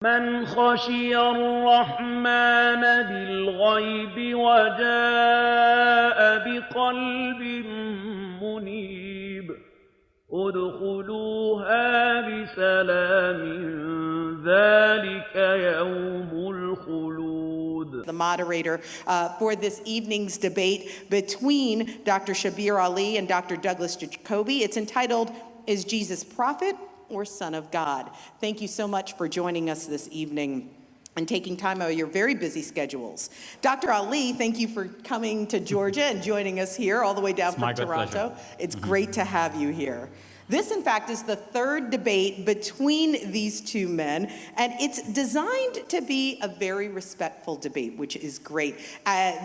من خشي الرحمن بالغيب وجاء بقلب منيب ادخلوها بسلام ذلك يوم الخلود. The moderator for this evening's debate between Dr. Shabir Ali and Dr. Douglas Jacoby. It's entitled, Is Jesus Prophet or Son of God? Thank you so much for joining us this evening and taking time out of your very busy schedules. Dr. Ali, thank you for coming to Georgia and joining us here all the way down from Toronto. It's great to have you here. This, in fact, is the third debate between these two men, and it's designed to be a very respectful debate, which is great.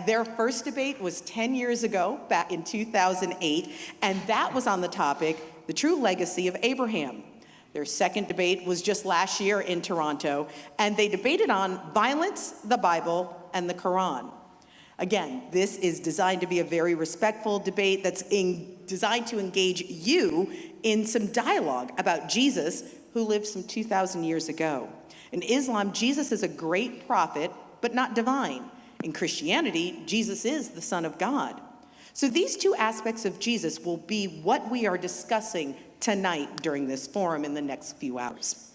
Their first debate was 10 years ago, back in 2008, and that was on the topic, the true legacy of Abraham. Their second debate was just last year in Toronto, and they debated on violence, the Bible, and the Quran. Again, this is designed to be a very respectful debate that's designed to engage you in some dialogue about Jesus, who lived some 2,000 years ago. In Islam, Jesus is a great prophet, but not divine. In Christianity, Jesus is the Son of God. So these two aspects of Jesus will be what we are discussing tonight during this forum in the next few hours.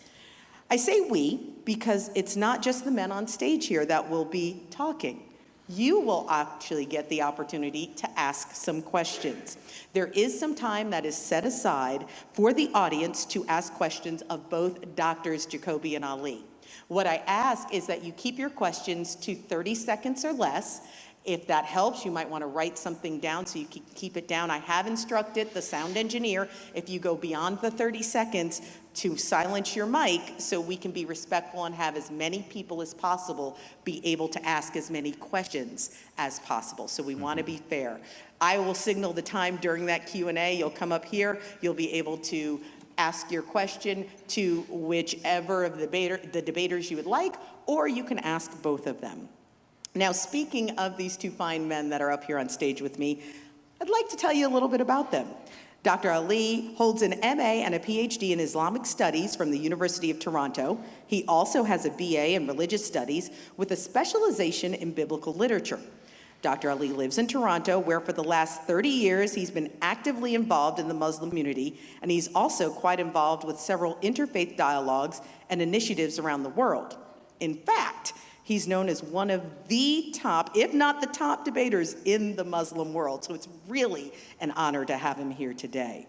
I say we because it's not just the men on stage here that will be talking. You will actually get the opportunity to ask some questions. There is some time that is set aside for the audience to ask questions of both Doctors Jacoby and Ali. What I ask is that you keep your questions to 30 seconds or less. If that helps, you might want to write something down so you can keep it down. I have instructed the sound engineer, if you go beyond the 30 seconds, to silence your mic so we can be respectful and have as many people as possible be able to ask as many questions as possible. So we want to be fair. I will signal the time during that Q&A. You'll come up here. You'll be able to ask your question to whichever of the debaters you would like, or you can ask both of them. Now, speaking of these two fine men that are up here on stage with me, I'd like to tell you a little bit about them. Dr. Ali holds an MA and a PhD in Islamic Studies from the University of Toronto. He also has a BA in Religious Studies with a specialization in biblical literature. Dr. Ali lives in Toronto, where for the last 30 years he's been actively involved in the Muslim community, and he's also quite involved with several interfaith dialogues and initiatives around the world. In fact, he's known as one of the top, if not the top, debaters in the Muslim world, so it's really an honor to have him here today.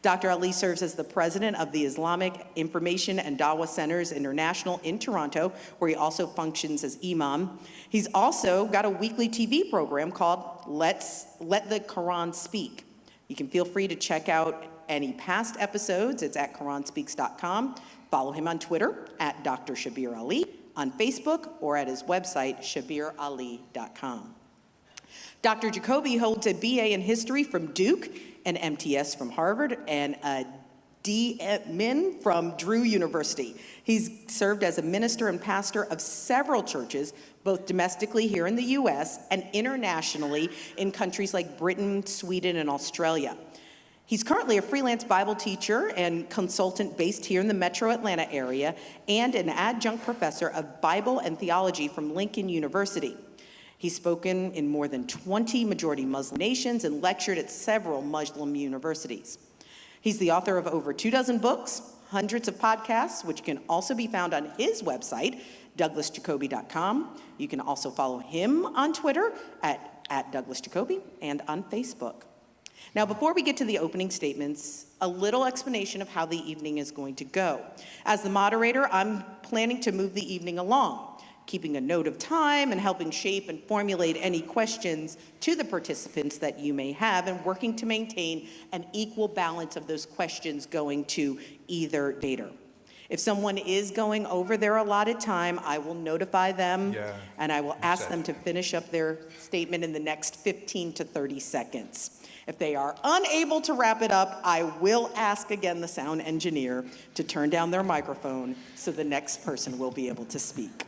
Dr. Ali serves as the president of the Islamic Information and Dawah Centers International in Toronto, where he also functions as imam. He's also got a weekly TV program called Let the Quran Speak. You can feel free to check out any past episodes. It's at QuranSpeaks.com. Follow him on Twitter at Dr. Shabir Ali, on Facebook, or at his website, shabirali.com. Dr. Jacoby holds a BA in history from Duke, an MTS from Harvard, and a D.Min from Drew University. He's served as a minister and pastor of several churches, both domestically here in the U.S. and internationally in countries like Britain, Sweden, and Australia. He's currently a freelance Bible teacher and consultant based here in the metro Atlanta area and an adjunct professor of Bible and theology from Lincoln University. He's spoken in more than 20 majority Muslim nations and lectured at several Muslim universities. He's the author of over 24 books, hundreds of podcasts, which can also be found on his website, douglasjacoby.com. You can also follow him on Twitter at Douglas Jacoby and on Facebook. Now, before we get to the opening statements, a little explanation of how the evening is going to go. As the moderator, I'm planning to move the evening along, keeping a note of time and helping shape and formulate any questions to the participants that you may have, and working to maintain an equal balance of those questions going to either debater. If someone is going over their allotted time, I will notify them, and I will ask them to finish up their statement in the next 15 to 30 seconds. If they are unable to wrap it up, I will ask again the sound engineer to turn down their microphone so the next person will be able to speak.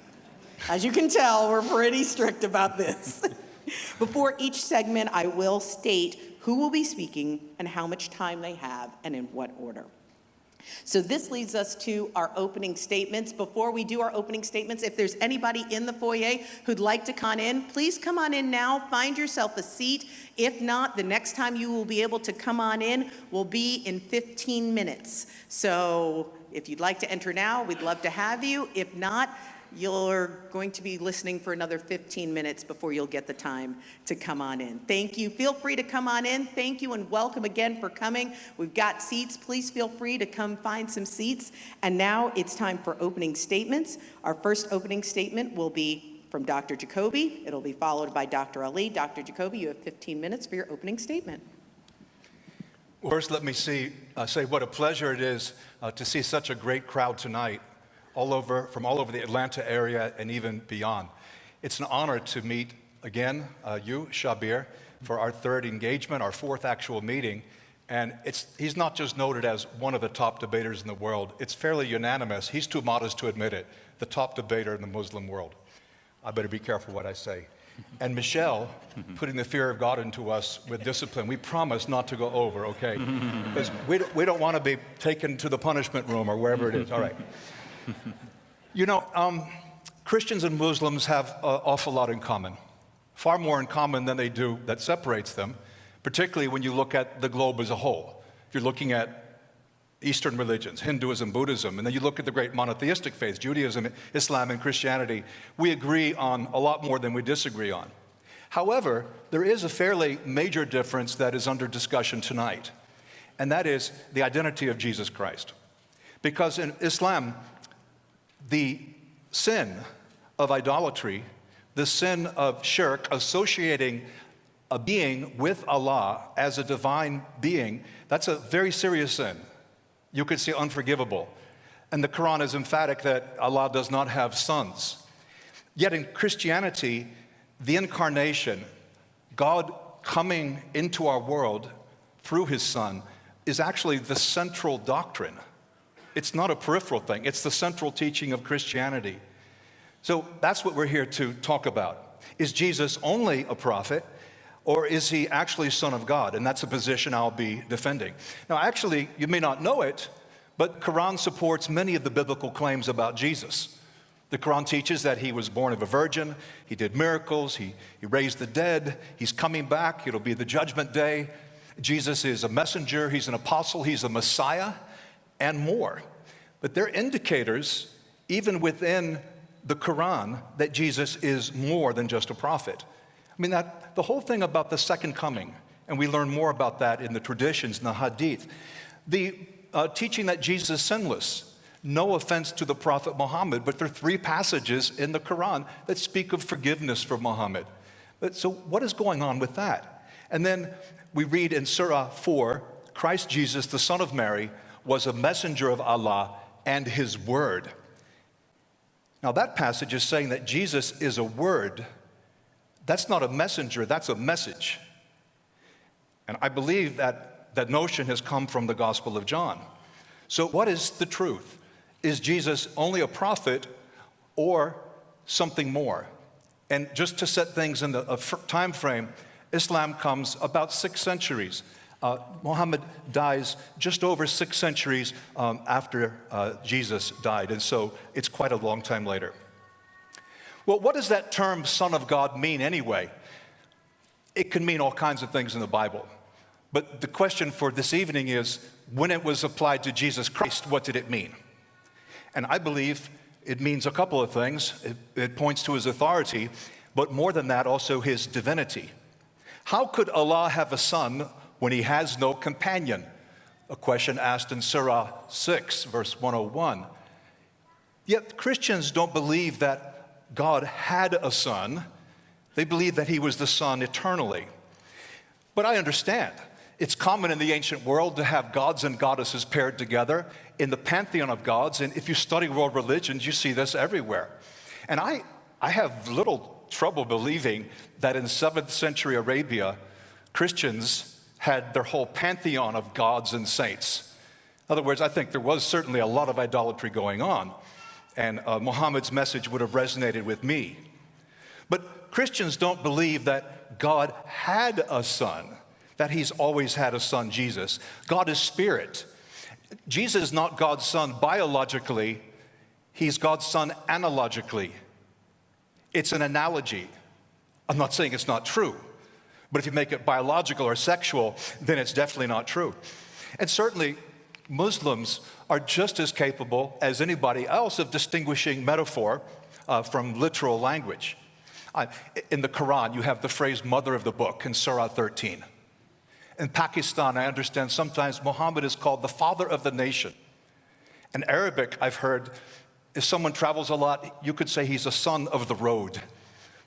As you can tell, we're pretty strict about this. Before each segment, I will state who will be speaking and how much time they have and in what order. So this leads us to our opening statements. Before we do our opening statements, if there's anybody in the foyer who'd like to come on in, please come on in now. Find yourself a seat. If not, the next time you will be able to come on in will be in 15 minutes. So if you'd like to enter now, we'd love to have you. If not, you're going to be listening for another 15 minutes before you'll get the time to come on in. Thank you. Feel free to come on in. Thank you and welcome again for coming. We've got seats. Please feel free to come find some seats. And now it's time for opening statements. Our first opening statement will be from Dr. Jacoby. It'll be followed by Dr. Ali. Dr. Jacoby, you have 15 minutes for your opening statement. First, let me say what a pleasure it is to see such a great crowd tonight. From all over the Atlanta area and even beyond. It's an honor to meet again, you, Shabir, for our third engagement, our fourth actual meeting. And he's not just noted as one of the top debaters in the world. It's fairly unanimous. He's too modest to admit it. The top debater in the Muslim world. I better be careful what I say. And Michelle, putting the fear of God into us with discipline. We promise not to go over, okay? Because we don't want to be taken to the punishment room or wherever it is. All right. You know, Christians and Muslims have an awful lot in common, far more in common than they do that separates them, particularly when you look at the globe as a whole. If you're looking at Eastern religions, Hinduism, Buddhism, and then you look at the great monotheistic faiths, Judaism, Islam, and Christianity, we agree on a lot more than we disagree on. However, there is a fairly major difference that is under discussion tonight, and that is the identity of Jesus Christ. Because in Islam, the sin of idolatry, the sin of shirk, associating a being with Allah as a divine being, that's a very serious sin. You could say unforgivable. And the Quran is emphatic that Allah does not have sons. Yet in Christianity, the incarnation, God coming into our world through his Son, is actually the central doctrine. It's not a peripheral thing. It's the central teaching of Christianity. So that's what we're here to talk about. Is Jesus only a prophet, or is he actually Son of God? And that's a position I'll be defending. Now, actually, you may not know it, but Quran supports many of the biblical claims about Jesus. The Quran teaches that he was born of a virgin, he did miracles, he raised the dead, he's coming back, it'll be the judgment day. Jesus is a messenger, he's an apostle, he's a Messiah, and more. But they're indicators, even within the Quran, that Jesus is more than just a prophet. I mean, the whole thing about the second coming, and we learn more about that in the traditions, in the hadith, the teaching that Jesus is sinless. No offense to the Prophet Muhammad, but there are 3 passages in the Quran that speak of forgiveness for Muhammad. So what is going on with that? And then we read in Surah 4, Christ Jesus, the Son of Mary, was a messenger of Allah and his word. Now that passage is saying that Jesus is a word. That's not a messenger, that's a message. And I believe that that notion has come from the Gospel of John. So what is the truth? Is Jesus only a prophet or something more? And just to set things in a time frame, Islam comes about 6 centuries. Muhammad dies just over 6 centuries after Jesus died, and so it's quite a long time later. Well, what does that term Son of God mean anyway? It can mean all kinds of things in the Bible. But the question for this evening is, when it was applied to Jesus Christ, what did it mean? And I believe it means a couple of things. It points to his authority, but more than that, also his divinity. How could Allah have a son when he has no companion? A question asked in Surah 6, verse 101. Yet Christians don't believe that God had a son. They believe that he was the Son eternally. But I understand. It's common in the ancient world to have gods and goddesses paired together in the pantheon of gods. And if you study world religions, you see this everywhere. And I have little trouble believing that in 7th century Arabia, Christians had their whole pantheon of gods and saints. In other words, I think there was certainly a lot of idolatry going on. And Muhammad's message would have resonated with me. But Christians don't believe that God had a son, that he's always had a son, Jesus. God is spirit. Jesus is not God's son biologically, he's God's son analogically. It's an analogy. I'm not saying it's not true, but if you make it biological or sexual, then it's definitely not true. And certainly, Muslims are just as capable as anybody else of distinguishing metaphor from literal language. In the Quran, you have the phrase mother of the book in Surah 13. In Pakistan, I understand sometimes Muhammad is called the father of the nation. In Arabic, I've heard, if someone travels a lot, you could say he's a son of the road.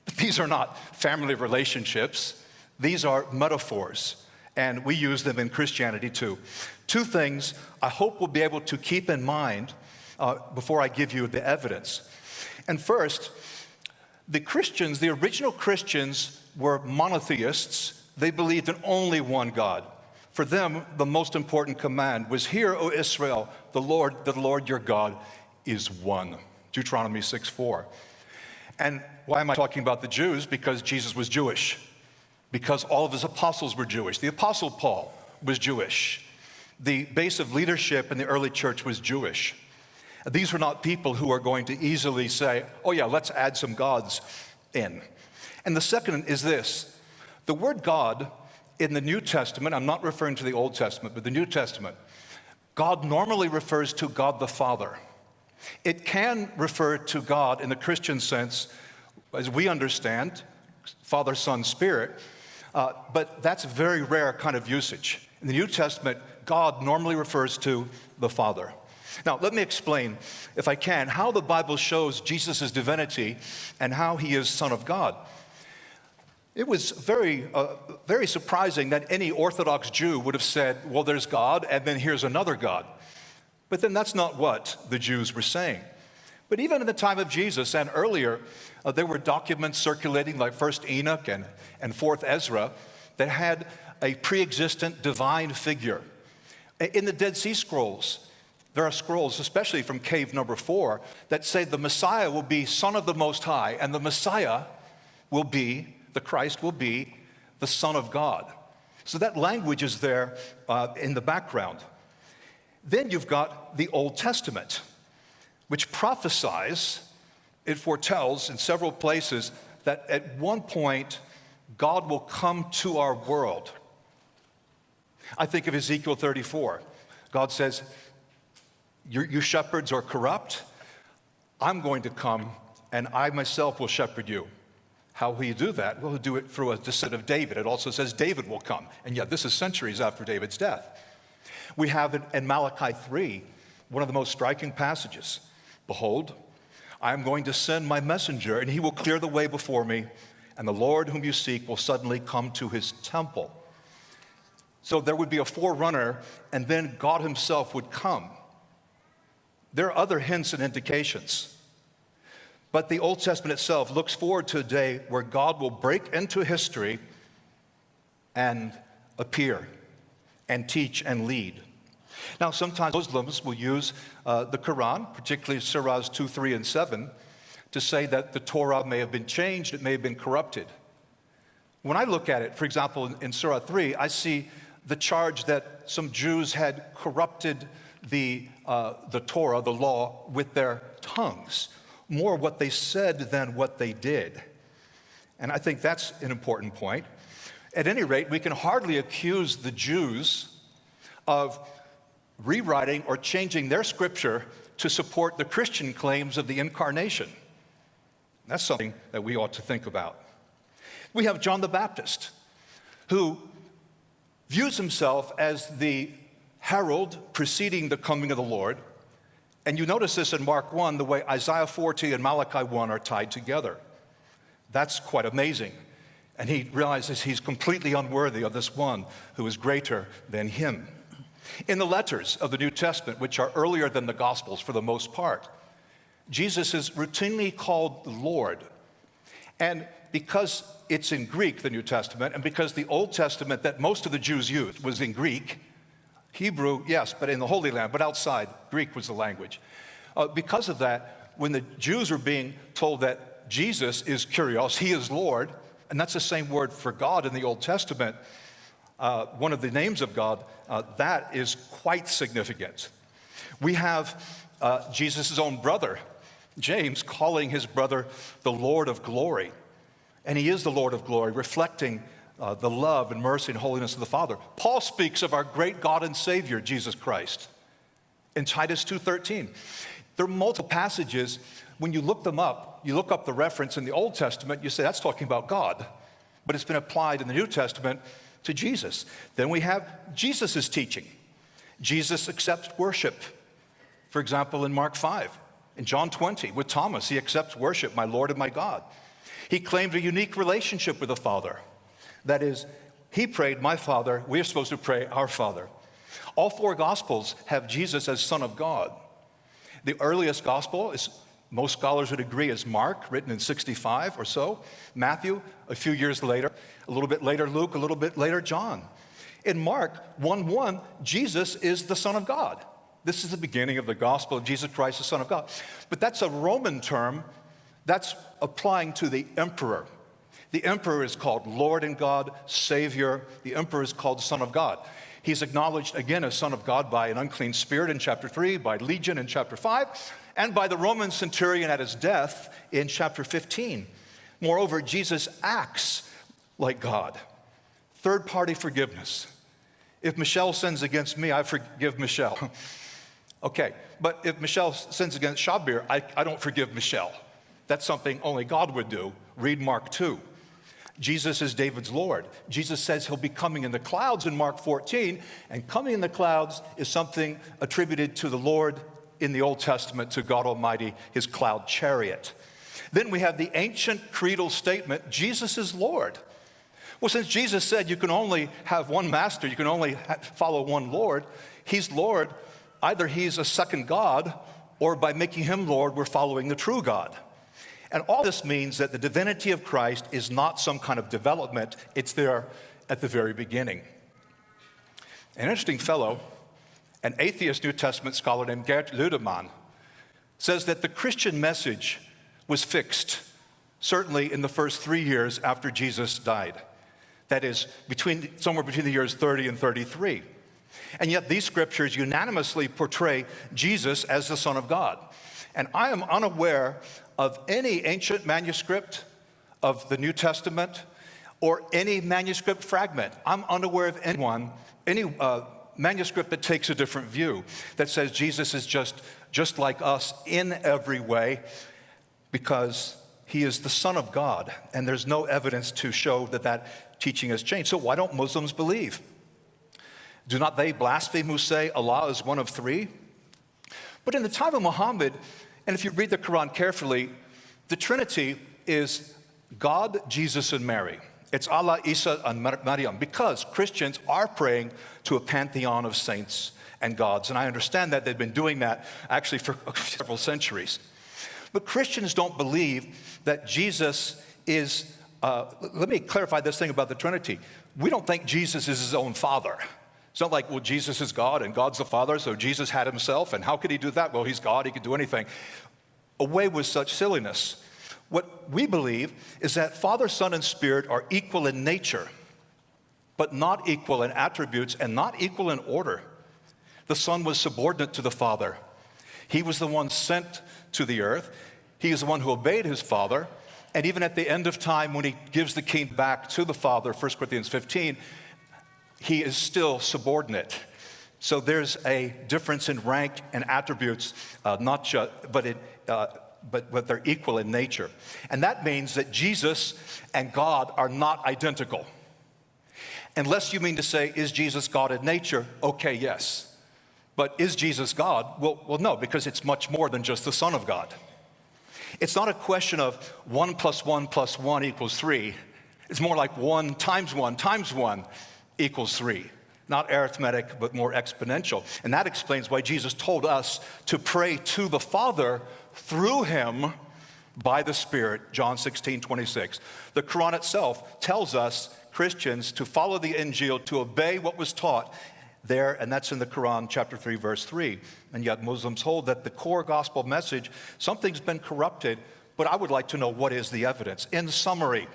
But these are not family relationships. These are metaphors, and we use them in Christianity too. Two things I hope we'll be able to keep in mind before I give you the evidence. And first, the Christians, the original Christians, were monotheists. They believed in only one God. For them, the most important command was, "Hear, O Israel, the Lord your God is one." Deuteronomy 6:4. And why am I talking about the Jews? Because Jesus was Jewish. Because all of his apostles were Jewish. The apostle Paul was Jewish. The base of leadership in the early church was Jewish. These were not people who are going to easily say, oh yeah, let's add some gods in. And the second is this. The word God in the New Testament, I'm not referring to the Old Testament, but the New Testament, God normally refers to God the Father. It can refer to God in the Christian sense, as we understand, Father, Son, Spirit, but that's a very rare kind of usage. In the New Testament, God normally refers to the Father. Now, let me explain, if I can, how the Bible shows Jesus' divinity and how he is Son of God. It was very surprising that any Orthodox Jew would have said, well, there's God, and then here's another God. But then that's not what the Jews were saying. But even in the time of Jesus and earlier, there were documents circulating like 1st Enoch and 4th Ezra that had a pre-existent divine figure. In the Dead Sea Scrolls, there are scrolls, especially from cave number 4, that say the Messiah will be Son of the Most High, and the Messiah will be, the Christ will be, the Son of God. So that language is there in the background. Then you've got the Old Testament, which prophesies, it foretells in several places that at one point God will come to our world. I think of Ezekiel 34. God says, you shepherds are corrupt. I'm going to come and I myself will shepherd you. How will he do that? Well, he'll do it through a descendant of David. It also says David will come. And yet this is centuries after David's death. We have it in Malachi 3, one of the most striking passages. Behold, I am going to send my messenger, and he will clear the way before me, and the Lord whom you seek will suddenly come to his temple. So there would be a forerunner, and then God himself would come. There are other hints and indications. But the Old Testament itself looks forward to a day where God will break into history and appear and teach and lead. Now, sometimes Muslims will use the Quran, particularly Surahs 2, 3, and 7, to say that the Torah may have been changed, it may have been corrupted. When I look at it, for example, in Surah 3, I see the charge that some Jews had corrupted the Torah, the law, with their tongues. More what they said than what they did. And I think that's an important point. At any rate, we can hardly accuse the Jews of rewriting or changing their scripture to support the Christian claims of the incarnation. That's something that we ought to think about. We have John the Baptist, who views himself as the herald preceding the coming of the Lord. And you notice this in Mark 1, the way Isaiah 40 and Malachi 1 are tied together. That's quite amazing. And he realizes he's completely unworthy of this one who is greater than him. In the letters of the New Testament, which are earlier than the Gospels for the most part, Jesus is routinely called Lord. And because it's in Greek, the New Testament, and because the Old Testament that most of the Jews used was in Greek, Hebrew, yes, but in the Holy Land, but outside, Greek was the language. Because of that, when the Jews were being told that Jesus is Kyrios, he is Lord, and that's the same word for God in the Old Testament, one of the names of God, that is quite significant. We have Jesus' own brother, James, calling his brother the Lord of glory. And he is the Lord of glory, reflecting the love and mercy and holiness of the Father. Paul speaks of our great God and Savior, Jesus Christ, in Titus 2:13. There are multiple passages. When you look them up, you look up the reference in the Old Testament, you say that's talking about God. But it's been applied in the New Testament to Jesus. Then we have Jesus' teaching. Jesus accepts worship. For example, in Mark 5, in John 20, with Thomas, he accepts worship, my Lord and my God. He claimed a unique relationship with the Father. That is, he prayed, my Father. We are supposed to pray, our Father. All four Gospels have Jesus as Son of God. The earliest Gospel is, most scholars would agree, is Mark, written in 65 or so. Matthew, a few years later. A little bit later, Luke. A little bit later, John. In Mark 1:1, Jesus is the Son of God. This is the beginning of the gospel of Jesus Christ, the Son of God. But that's a Roman term. That's applying to the emperor. The emperor is called Lord and God, Savior. The emperor is called Son of God. He's acknowledged again as Son of God by an unclean spirit in chapter 3, by Legion in chapter 5, and by the Roman centurion at his death in chapter 15. Moreover, Jesus acts like God. Third-party forgiveness. If Michelle sins against me, I forgive Michelle. Okay, but if Michelle sins against Shabir, I don't forgive Michelle. That's something only God would do. Read Mark 2. Jesus is David's Lord. Jesus says he'll be coming in the clouds in Mark 14, and coming in the clouds is something attributed to the Lord in the Old Testament, to God Almighty, his cloud chariot. Then we have the ancient creedal statement, Jesus is Lord. Well, since Jesus said you can only have one master, you can only follow one Lord, he's Lord. Either he's a second God, or by making him Lord, we're following the true God. And all this means that the divinity of Christ is not some kind of development. It's there at the very beginning. An interesting fellow, an atheist New Testament scholar named Gert Ludemann, says that the Christian message was fixed, certainly in the first 3 years after Jesus died. That is, somewhere between the years 30 and 33. And yet these scriptures unanimously portray Jesus as the Son of God. And I am unaware of any ancient manuscript of the New Testament or any manuscript fragment. I'm unaware of any manuscript that takes a different view, that says Jesus is just like us in every way, because he is the Son of God, and there's no evidence to show that teaching has changed. So why don't Muslims believe? Do not they blaspheme who say Allah is one of three? But in the time of Muhammad, and if you read the Quran carefully, the Trinity is God, Jesus, and Mary. It's Allah, Isa, and Maryam, because Christians are praying to a pantheon of saints and gods. And I understand that they've been doing that actually for several centuries. But Christians don't believe that Jesus is, let me clarify this thing about the Trinity. We don't think Jesus is his own father. It's not like, well, Jesus is God and God's the Father, so Jesus had himself, and how could he do that? Well, he's God, he could do anything. Away with such silliness. What we believe is that Father, Son, and Spirit are equal in nature, but not equal in attributes and not equal in order. The Son was subordinate to the Father. He was the one sent to the earth. He is the one who obeyed his Father. And even at the end of time, when he gives the kingdom back to the Father, 1 Corinthians 15, he is still subordinate. So there's a difference in rank and attributes, but they're equal in nature. And that means that Jesus and God are not identical. Unless you mean to say, is Jesus God in nature? Okay, yes. But is Jesus God? Well, no, because it's much more than just the Son of God. It's not a question of 1 + 1 + 1 = 3. It's more like 1 times 1 times 1 = 3. Not arithmetic, but more exponential. And that explains why Jesus told us to pray to the Father through him by the Spirit, John 16:26. The Quran itself tells us, Christians, to follow the Injil, to obey what was taught there, and that's in the Quran, chapter 3, verse 3. And yet Muslims hold that the core gospel message, something's been corrupted, but I would like to know what is the evidence. In summary,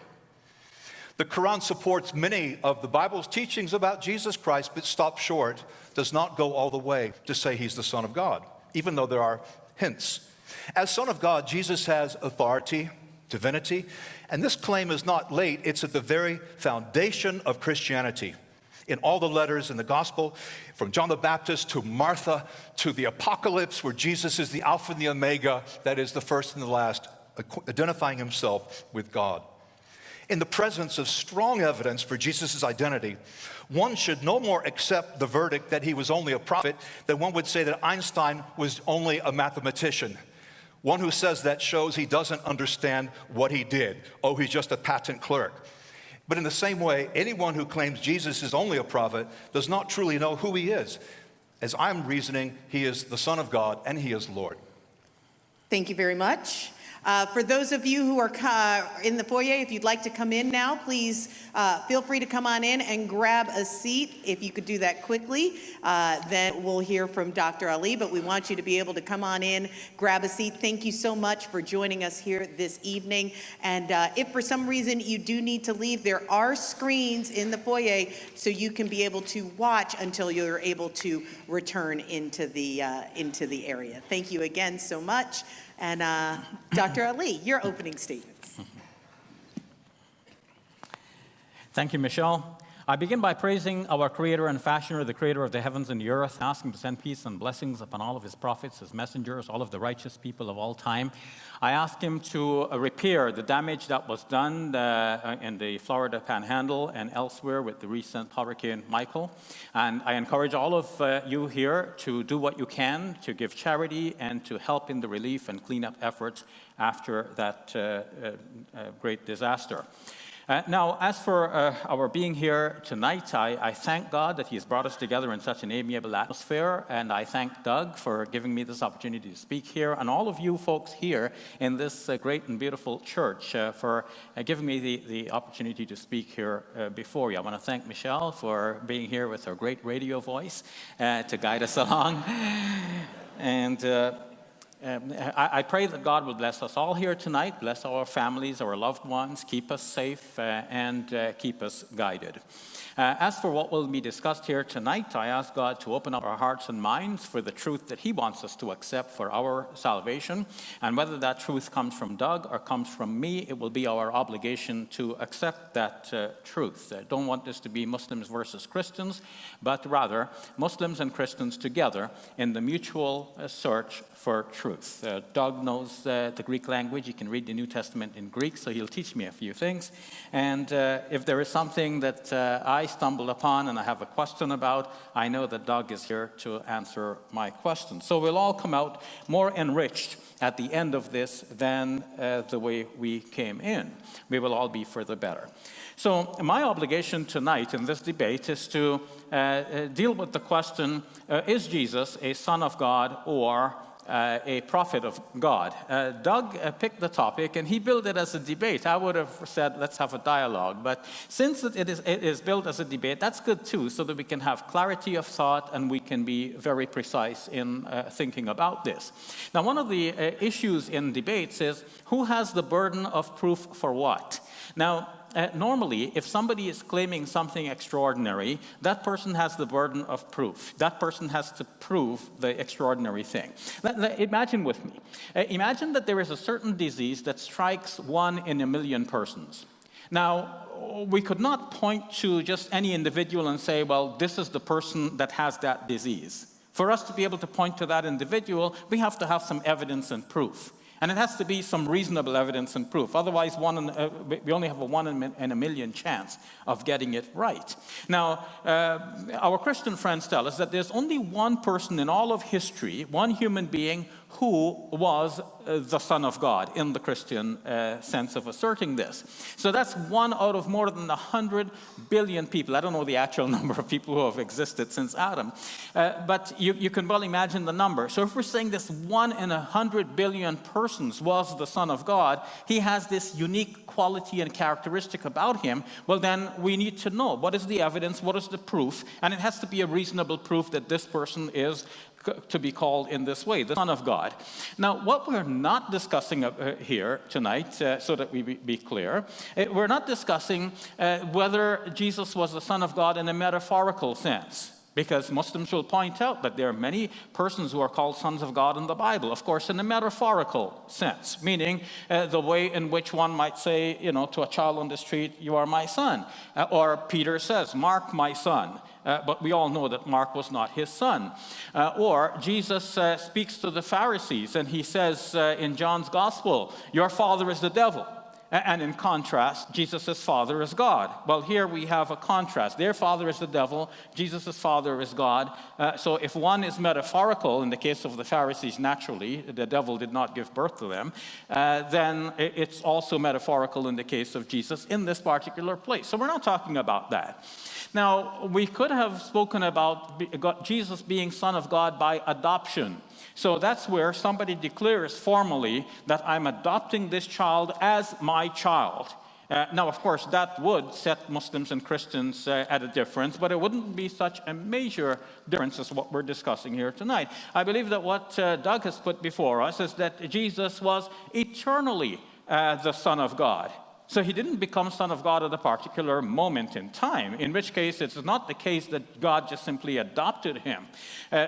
The Quran supports many of the Bible's teachings about Jesus Christ, but stops short, does not go all the way to say he's the Son of God, even though there are hints. As Son of God, Jesus has authority, divinity, and this claim is not late. It's at the very foundation of Christianity. In all the letters in the gospel, from John the Baptist to Martha to the Apocalypse, where Jesus is the Alpha and the Omega, that is the first and the last, identifying himself with God. In the presence of strong evidence for Jesus' identity, one should no more accept the verdict that he was only a prophet than one would say that Einstein was only a mathematician. One who says that shows he doesn't understand what he did. Oh, he's just a patent clerk. But in the same way, anyone who claims Jesus is only a prophet does not truly know who he is. As I'm reasoning, he is the Son of God and he is Lord. Thank you very much. For those of you who are in the foyer, if you'd like to come in now, please feel free to come on in and grab a seat. If you could do that quickly, then we'll hear from Dr. Ali, but we want you to be able to come on in, grab a seat. Thank you so much for joining us here this evening. And if for some reason you do need to leave, there are screens in the foyer so you can be able to watch until you're able to return into the area. Thank you again so much. And Dr. Ali, your opening statements. Thank you, Michelle. I begin by praising our Creator and Fashioner, the Creator of the heavens and the earth, asking to send peace and blessings upon all of his prophets, his messengers, all of the righteous people of all time. I ask him to repair the damage that was done in the Florida Panhandle and elsewhere with the recent Hurricane Michael. And I encourage all of you here to do what you can to give charity and to help in the relief and cleanup efforts after that great disaster. Now, as for our being here tonight, I thank God that he has brought us together in such an amiable atmosphere, and I thank Doug for giving me this opportunity to speak here, and all of you folks here in this great and beautiful church for giving me the opportunity to speak here before you. I want to thank Michelle for being here with her great radio voice to guide us along. And I pray that God will bless us all here tonight, bless our families, our loved ones, keep us safe, and keep us guided. As for what will be discussed here tonight, I ask God to open up our hearts and minds for the truth that he wants us to accept for our salvation. And whether that truth comes from Doug or comes from me, it will be our obligation to accept that truth. I don't want this to be Muslims versus Christians, but rather Muslims and Christians together in the mutual search for truth. Doug knows the Greek language. He can read the New Testament in Greek, so he'll teach me a few things. And if there is something that I stumbled upon and I have a question about, I know that Doug is here to answer my question. So we'll all come out more enriched at the end of this than the way we came in. We will all be for the better. So my obligation tonight in this debate is to deal with the question, is Jesus a son of God or a prophet of God? Doug picked the topic and he built it as a debate. I would have said, let's have a dialogue. But since it is built as a debate, that's good too, so that we can have clarity of thought and we can be very precise in thinking about this. Now, one of the issues in debates is who has the burden of proof for what? Now, normally, if somebody is claiming something extraordinary, that person has the burden of proof. That person has to prove the extraordinary thing. Imagine with me. Imagine that there is a certain disease that strikes 1 in a million persons. Now, we could not point to just any individual and say, well, this is the person that has that disease. For us to be able to point to that individual, we have to have some evidence and proof. And it has to be some reasonable evidence and proof. Otherwise, we only have a 1 in a million chance of getting it right. Now, our Christian friends tell us that there's only one person in all of history, one human being, who was the Son of God in the Christian sense of asserting this. So that's 1 out of more than 100 billion people. I don't know the actual number of people who have existed since Adam, but you can well imagine the number. So if we're saying this 1 in 100 billion persons was the Son of God, he has this unique quality and characteristic about him, well then we need to know what is the evidence, what is the proof, and it has to be a reasonable proof that this person is to be called in this way, the Son of God. Now, what we're not discussing here tonight, so that we be clear, we're not discussing whether Jesus was the Son of God in a metaphorical sense. Because Muslims will point out that there are many persons who are called sons of God in the Bible, of course, in a metaphorical sense, meaning the way in which one might say, to a child on the street, "You are my son." Or Peter says, "Mark, my son." But we all know that Mark was not his son. Or Jesus speaks to the Pharisees, and he says in John's Gospel, "Your father is the devil." And in contrast, Jesus' father is God. Well, here we have a contrast. Their father is the devil, Jesus' father is God. So if one is metaphorical, in the case of the Pharisees, naturally, the devil did not give birth to them, then it's also metaphorical in the case of Jesus in this particular place. So we're not talking about that. Now, we could have spoken about Jesus being Son of God by adoption. So that's where somebody declares formally that I'm adopting this child as my child. Now, of course, that would set Muslims and Christians at a difference, but it wouldn't be such a major difference as what we're discussing here tonight. I believe that what Doug has put before us is that Jesus was eternally the Son of God. So he didn't become Son of God at a particular moment in time, in which case it's not the case that God just simply adopted him.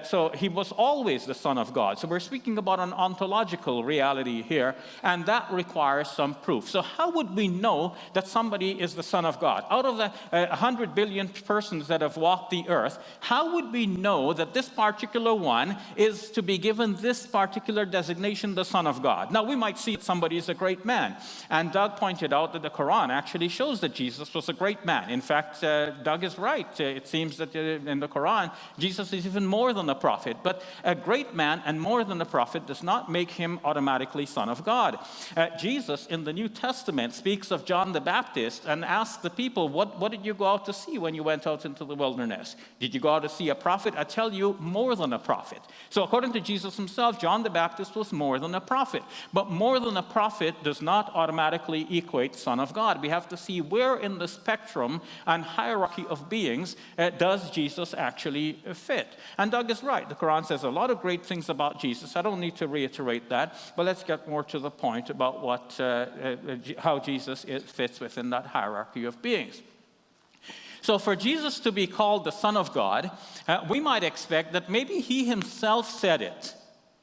So he was always the Son of God. So we're speaking about an ontological reality here, and that requires some proof. So how would we know that somebody is the Son of God? Out of the 100 billion persons that have walked the earth, how would we know that this particular one is to be given this particular designation, the Son of God? Now, we might see that somebody is a great man, and Doug pointed out that the Quran actually shows that Jesus was a great man. In fact, Doug is right. It seems that in the Quran, Jesus is even more than a prophet. But a great man and more than a prophet does not make him automatically Son of God. Jesus in the New Testament speaks of John the Baptist and asks the people, what did you go out to see when you went out into the wilderness? Did you go out to see a prophet? I tell you, more than a prophet. So according to Jesus himself, John the Baptist was more than a prophet. But more than a prophet does not automatically equate Son of God. We have to see where in the spectrum and hierarchy of beings does Jesus actually fit. And Doug is right. The Quran says a lot of great things about Jesus. I don't need to reiterate that, but let's get more to the point about how Jesus fits within that hierarchy of beings. So for Jesus to be called the Son of God, we might expect that maybe he himself said it.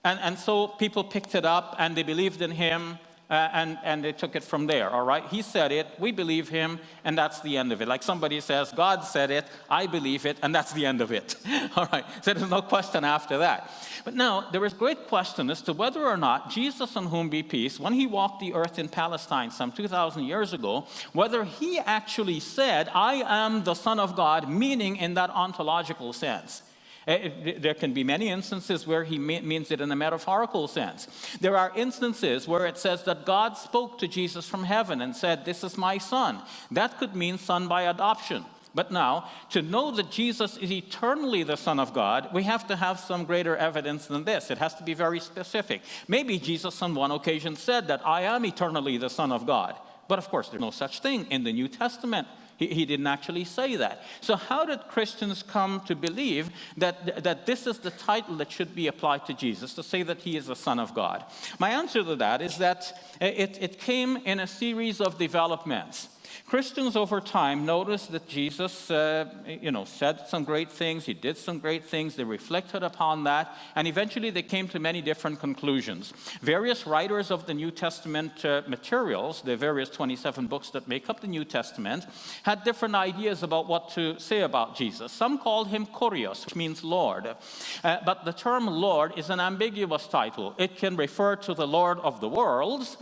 And so people picked it up and they believed in him. And they took it from there, all right? He said it, we believe him, and that's the end of it. Like somebody says, God said it, I believe it, and that's the end of it. All right, so there's no question after that. But now, there is great question as to whether or not Jesus, on whom be peace, when he walked the earth in Palestine some 2,000 years ago, whether he actually said, I am the Son of God, meaning in that ontological sense. There can be many instances where he means it in a metaphorical sense. There are instances where it says that God spoke to Jesus from heaven and said, this is my son. That could mean son by adoption. But now, to know that Jesus is eternally the Son of God, we have to have some greater evidence than this. It has to be very specific. Maybe Jesus on one occasion said that I am eternally the Son of God. But of course, there's no such thing in the New Testament. He didn't actually say that. So how did Christians come to believe that this is the title that should be applied to Jesus, to say that he is the Son of God? My answer to that is that it came in a series of developments. Christians over time noticed that Jesus, said some great things. He did some great things. They reflected upon that. And eventually they came to many different conclusions. Various writers of the New Testament materials, the various 27 books that make up the New Testament, had different ideas about what to say about Jesus. Some called him Kurios, which means Lord. But the term Lord is an ambiguous title. It can refer to the Lord of the worlds,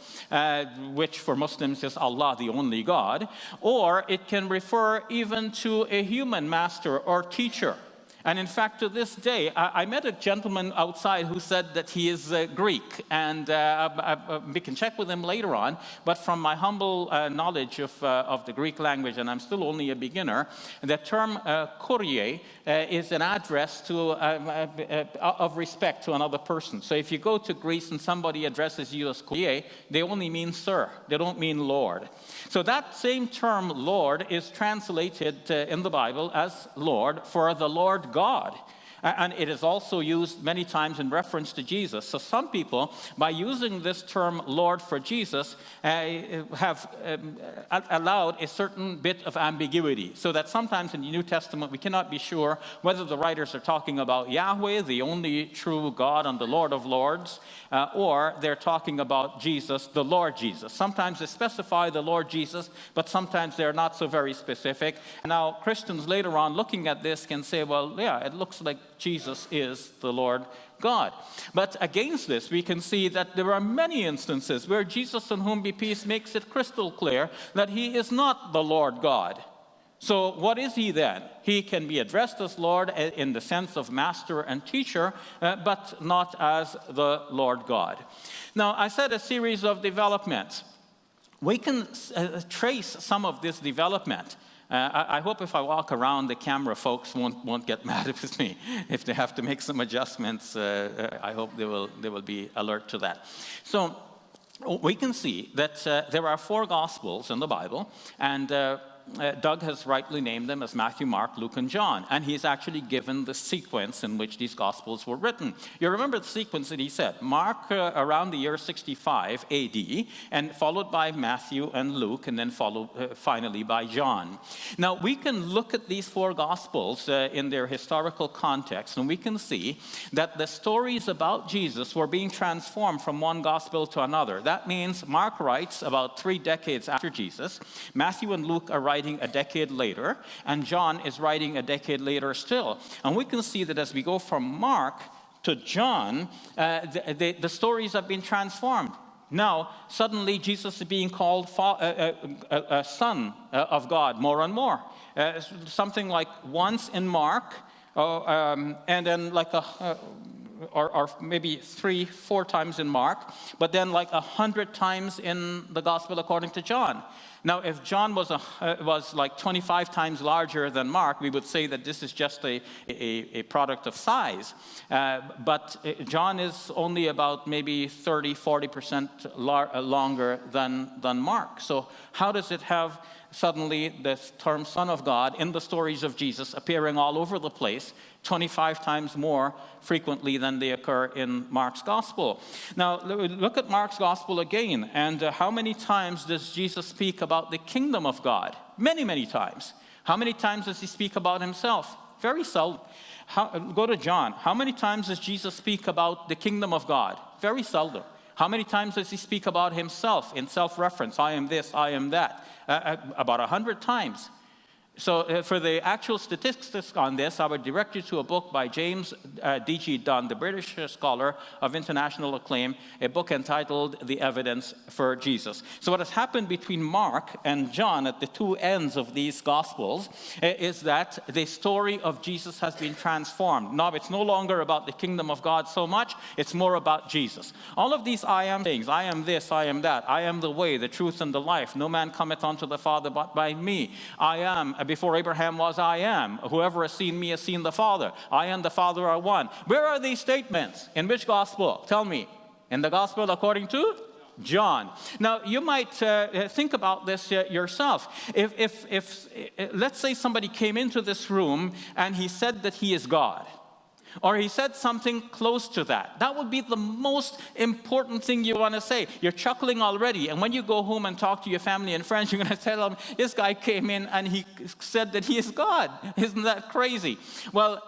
which for Muslims is Allah, the only God. Or it can refer even to a human master or teacher. And in fact, to this day, I met a gentleman outside who said that he is Greek. And we can check with him later on. But from my humble knowledge of the Greek language, and I'm still only a beginner, the term Kyrie is an address to of respect to another person. So if you go to Greece and somebody addresses you as Kyrie, they only mean sir. They don't mean Lord. So that same term, Lord, is translated in the Bible as Lord for the Lord God. And it is also used many times in reference to Jesus. So some people, by using this term Lord for Jesus, have allowed a certain bit of ambiguity. So that sometimes in the New Testament we cannot be sure whether the writers are talking about Yahweh, the only true God and the Lord of Lords, or they're talking about Jesus, the Lord Jesus. Sometimes they specify the Lord Jesus, but sometimes they're not so very specific. Now, Christians later on looking at this can say, well, yeah, it looks like Jesus is the Lord God. But against this, we can see that there are many instances where Jesus, in whom be peace, makes it crystal clear that he is not the Lord God. So what is he then? He can be addressed as Lord in the sense of master and teacher, but not as the Lord God. Now, I said a series of developments. We can trace some of this development. I hope if I walk around, the camera folks won't get mad with me. If they have to make some adjustments, I hope they will be alert to that. So we can see that there are 4 Gospels in the Bible, and Doug has rightly named them as Matthew, Mark, Luke, and John. And he's actually given the sequence in which these Gospels were written. You remember the sequence that he said. Mark around the year 65 AD, and followed by Matthew and Luke, and then followed finally by John. Now, we can look at these 4 Gospels in their historical context, and we can see that the stories about Jesus were being transformed from one Gospel to another. That means Mark writes about 3 decades after Jesus. Matthew and Luke are writing a decade later, and John is writing a decade later still. And we can see that as we go from Mark to John, the stories have been transformed. Now, suddenly Jesus is being called a son of God more and more. Something like once in Mark, and then like or maybe 3-4 times in Mark, but then like 100 times in the Gospel according to John. Now, if John was like 25 times larger than Mark, we would say that this is just a product of size. But John is only about maybe 30-40% longer than Mark. So how does it have suddenly the term Son of God in the stories of Jesus appearing all over the place, 25 times more frequently than they occur in Mark's Gospel? Now, look at Mark's Gospel again, and how many times does Jesus speak about the kingdom of God? Many, many times. How many times does he speak about himself? Very seldom. Go to John. How many times does Jesus speak about the kingdom of God? Very seldom. How many times does he speak about himself in self-reference? I am this, I am that. About 100 times. So for the actual statistics on this, I would direct you to a book by James D.G. Dunn, the British scholar of international acclaim, a book entitled The Evidence for Jesus. So what has happened between Mark and John at the 2 ends of these Gospels is that the story of Jesus has been transformed. Now it's no longer about the kingdom of God so much, it's more about Jesus. All of these I am things, I am this, I am that, I am the way, the truth, and the life. No man cometh unto the Father but by me. I am, before Abraham was, I am. Whoever has seen me has seen the Father. I and the Father are one. Where are these statements? In which Gospel? Tell me. In the Gospel according to John. Now, you might think about this yourself. If let's say somebody came into this room and he said that he is God, or he said something close to that. That would be the most important thing you want to say. You're chuckling already, and when you go home and talk to your family and friends, you're going to tell them, this guy came in and he said that he is God. Isn't that crazy? Well,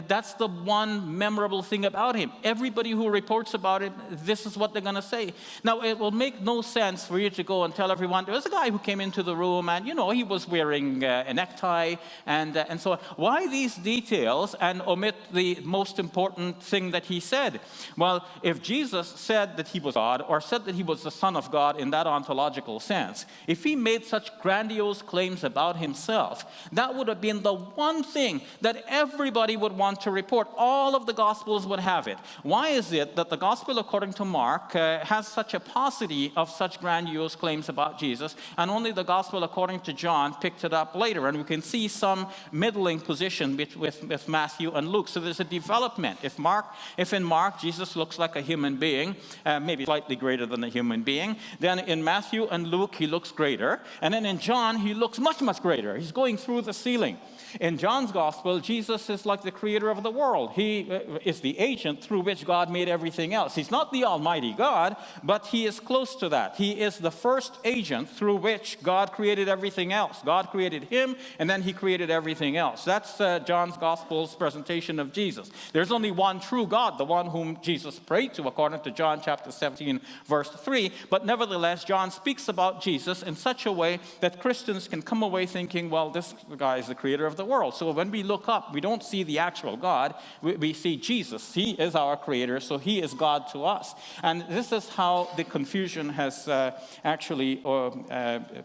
that's the one memorable thing about him. Everybody who reports about it, this is what they're going to say. Now, it will make no sense for you to go and tell everyone, there was a guy who came into the room and, he was wearing a necktie and so on. Why these details and omit the most important thing that he said? Well, if Jesus said that he was God, or said that he was the Son of God in that ontological sense, if he made such grandiose claims about himself, that would have been the one thing that everybody would want to report. All of the Gospels would have it. Why is it that the Gospel according to Mark has such a paucity of such grandiose claims about Jesus, and only the Gospel according to John picked it up later? And we can see some middling position with Matthew and Luke. So there's a development. If in Mark, Jesus looks like a human being, maybe slightly greater than a human being, then in Matthew and Luke, he looks greater. And then in John, he looks much, much greater. He's going through the ceiling. In John's gospel, Jesus is like the creator of the world. He is the agent through which God made everything else. He's not the Almighty God, but he is close to that. He is the first agent through which God created everything else. God created him, and then he created everything else. That's John's gospel's presentation of Jesus. There's only one true God, the one whom Jesus prayed to, according to John chapter 17, verse 3. But nevertheless, John speaks about Jesus in such a way that Christians can come away thinking, well, this guy is the creator of the world. So when we look up, we don't see the actual God. We see Jesus. He is our creator, so he is God to us. And this is how the confusion has actually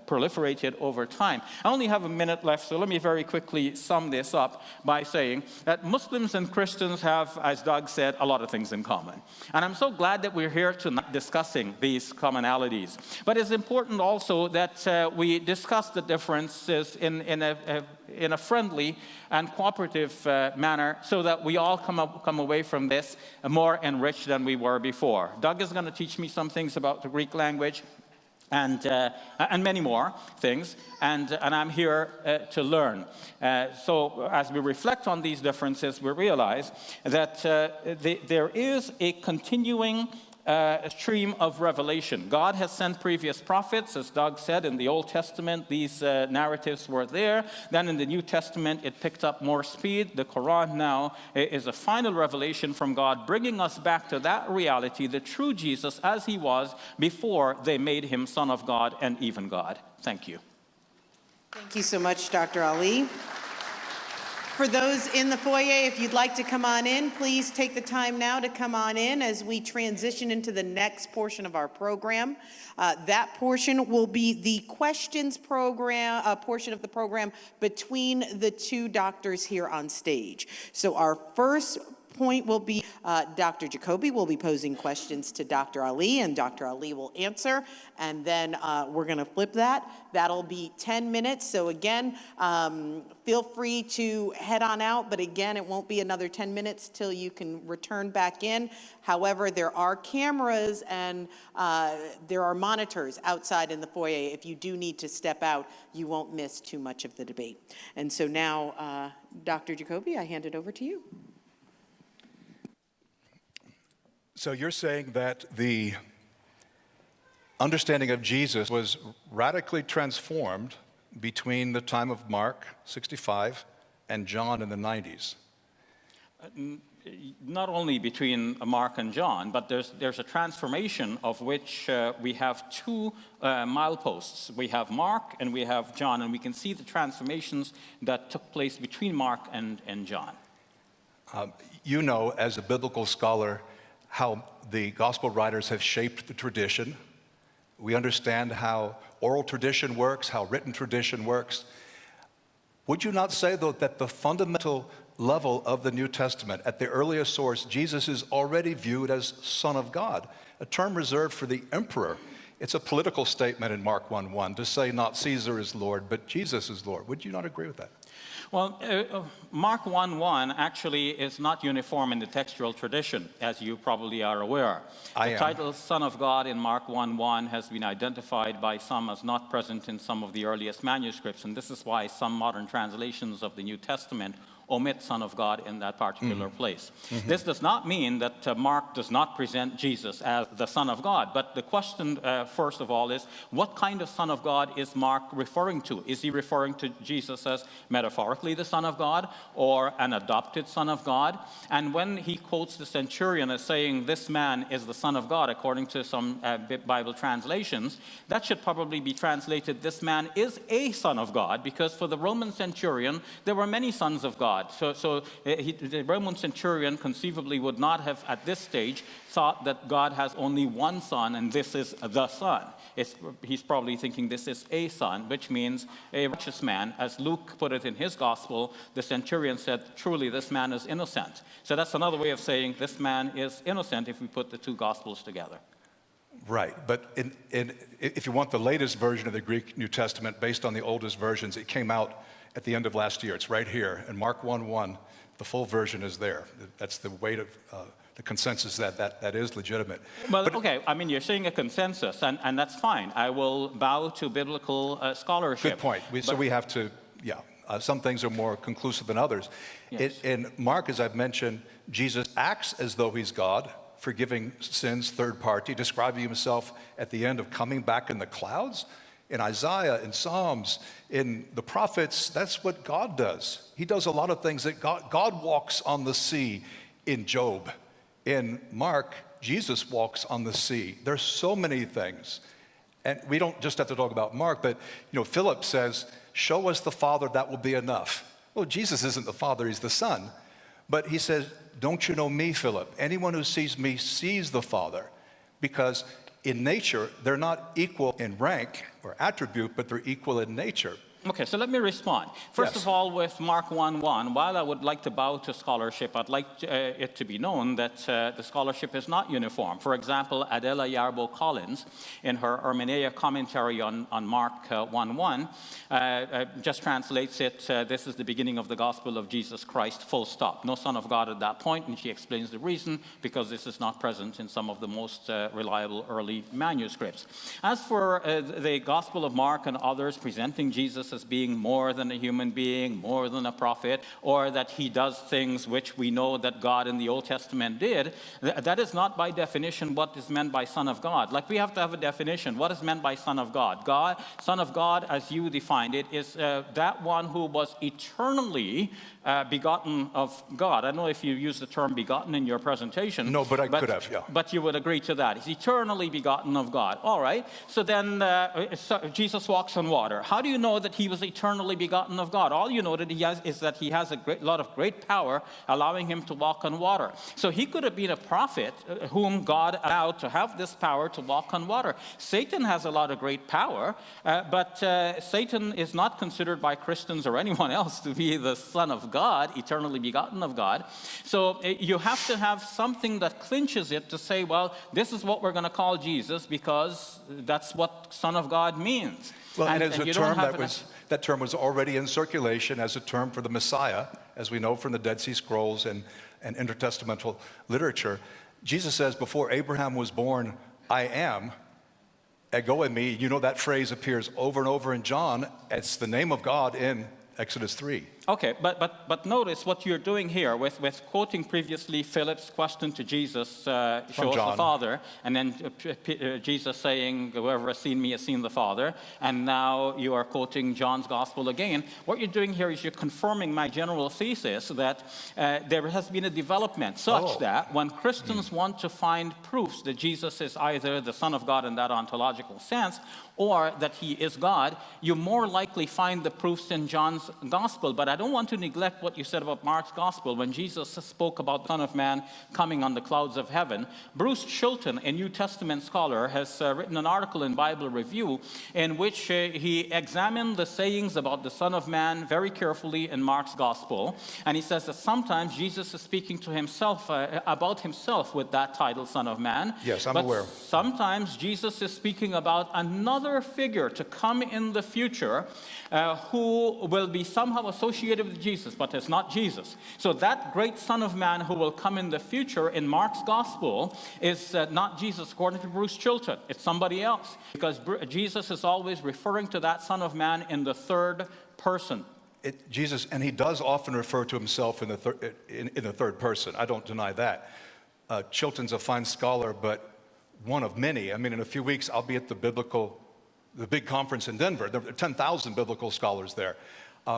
proliferated over time. I only have a minute left, so let me very quickly sum this up by saying that Muslims and Christians have, as Doug said, a lot of things in common. And I'm so glad that we're here tonight discussing these commonalities. But it's important also that we discuss the differences in a friendly and cooperative manner so that we all come away from this more enriched than we were before. Doug is going to teach me some things about the Greek language and many more things, and I'm here to learn. So as we reflect on these differences, we realize that there is a continuing stream of revelation. God has sent previous prophets, as Doug said, in the Old Testament. These narratives were there. Then in the New Testament, it picked up more speed. The Quran now is a final revelation from God, bringing us back to that reality, the true Jesus as he was before they made him Son of God and even God. Thank you. Thank you so much, Dr. Ali. For those in the foyer, if you'd like to come on in, please take the time now to come on in as we transition into the next portion of our program. That portion will be the questions program, portion of the program between the two doctors here on stage. So our first point will be Dr. Jacoby will be posing questions to Dr. Ali, and Dr. Ali will answer, and then we're going to flip that. That'll be 10 minutes. So again, feel free to head on out, but again, it won't be another 10 minutes till you can return back in. However, there are cameras and there are monitors outside in the foyer. If you do need to step out, you won't miss too much of the debate. And so now, Dr. Jacoby, I hand it over to you. So you're saying that the understanding of Jesus was radically transformed between the time of Mark, 65, and John in the 90s? Not only between Mark and John, but there's a transformation of which we have two mileposts. We have Mark and we have John, and we can see the transformations that took place between Mark and John. You know, as a biblical scholar, how the gospel writers have shaped the tradition. We understand how oral tradition works, how written tradition works. Would you not say, though, that the fundamental level of the New Testament, at the earliest source, Jesus is already viewed as Son of God, a term reserved for the emperor? It's a political statement in Mark 1:1 to say not Caesar is Lord, but Jesus is Lord. Would you not agree with that? Well, Mark 1:1 actually is not uniform in the textual tradition, as you probably are aware. The title Son of God in Mark 1:1 has been identified by some as not present in some of the earliest manuscripts, and this is why some modern translations of the New Testament omit Son of God in that particular place. This does not mean that Mark does not present Jesus as the Son of God, but the question, first of all, is what kind of Son of God is Mark referring to? Is he referring to Jesus as metaphorically the Son of God or an adopted Son of God? And when he quotes the centurion as saying this man is the Son of God, according to some Bible translations, that should probably be translated this man is a Son of God, because for the Roman centurion, there were many sons of God. So the Roman centurion conceivably would not have, at this stage, thought that God has only one son and this is the son. He's probably thinking this is a son, which means a righteous man. As Luke put it in his gospel, the centurion said, truly, this man is innocent. So that's another way of saying this man is innocent if we put the two gospels together. Right, but if you want the latest version of the Greek New Testament based on the oldest versions, it came out at the end of last year. It's right here in Mark 1:1. The full version is there. That's the weight of the consensus that is legitimate. Well, okay, I mean, you're saying a consensus, and that's fine. I will bow to biblical scholarship. Good point. So we have to, some things are more conclusive than others. Yes. In Mark, as I've mentioned, Jesus acts as though he's God, forgiving sins, third party, describing himself at the end of coming back in the clouds. In Isaiah, in Psalms, in the prophets, that's what God does. He does a lot of things that God walks on the sea in Job. In Mark, Jesus walks on the sea. There's so many things. And we don't just have to talk about Mark, but Philip says, show us the Father, that will be enough. Well, Jesus isn't the Father, he's the Son. But he says, don't you know me, Philip? Anyone who sees me sees the Father. Because in nature, they're not equal in rank or attribute, but they're equal in nature. Okay, so let me respond. First of all, with Mark 1:1, while I would like to bow to scholarship, I'd like it to be known that the scholarship is not uniform. For example, Adela Yarbo Collins, in her Hermeneia commentary on Mark 1:1, just translates it, this is the beginning of the gospel of Jesus Christ, full stop. No Son of God at that point, and she explains the reason, because this is not present in some of the most reliable early manuscripts. As for the Gospel of Mark and others presenting Jesus as being more than a human being, more than a prophet, or that he does things which we know that God in the Old Testament did, that is not by definition what is meant by Son of God. Like, we have to have a definition. What is meant by Son of God? Son of God, as you defined it, is that one who was eternally begotten of God. I don't know if you use the term begotten in your presentation. No, but I could have, yeah. But you would agree to that. He's eternally begotten of God. All right. So then Jesus walks on water. How do you know that he was eternally begotten of God? All you know that he has is that he has a lot of great power allowing him to walk on water. So he could have been a prophet whom God allowed to have this power to walk on water. Satan has a lot of great power, but Satan is not considered by Christians or anyone else to be the Son of God, eternally begotten of God. So you have to have something that clinches it to say, well, this is what we're going to call Jesus because that's what Son of God means. Well, and as a term that term was already in circulation as a term for the Messiah, as we know from the Dead Sea Scrolls and intertestamental literature. Jesus says, before Abraham was born, I am, ego in me. You know that phrase appears over and over in John. It's the name of God in Exodus 3. Okay, but notice what you're doing here with quoting previously Philip's question to Jesus, show us the Father, and then Jesus saying, whoever has seen me has seen the Father, and now you are quoting John's Gospel again. What you're doing here is you're confirming my general thesis that there has been a development such that when Christians want to find proofs that Jesus is either the Son of God in that ontological sense, or that he is God, you more likely find the proofs in John's Gospel. But I don't want to neglect what you said about Mark's Gospel. When Jesus spoke about the Son of Man coming on the clouds of heaven, Bruce Chilton, a New Testament scholar, has written an article in Bible Review in which he examined the sayings about the Son of Man very carefully in Mark's Gospel. And he says that sometimes Jesus is speaking to himself, about himself with that title, Son of Man. Yes, I'm aware. Sometimes Jesus is speaking about another figure to come in the future who will be somehow associated with Jesus, but it's not Jesus. So that great Son of Man who will come in the future in Mark's Gospel is not Jesus, according to Bruce Chilton. It's somebody else, because Jesus is always referring to that Son of Man in the third person. Jesus, and he does often refer to himself in the third person. I don't deny that. Chilton's a fine scholar, but one of many. I mean, in a few weeks, I'll be at the big conference in Denver. There are 10,000 biblical scholars there.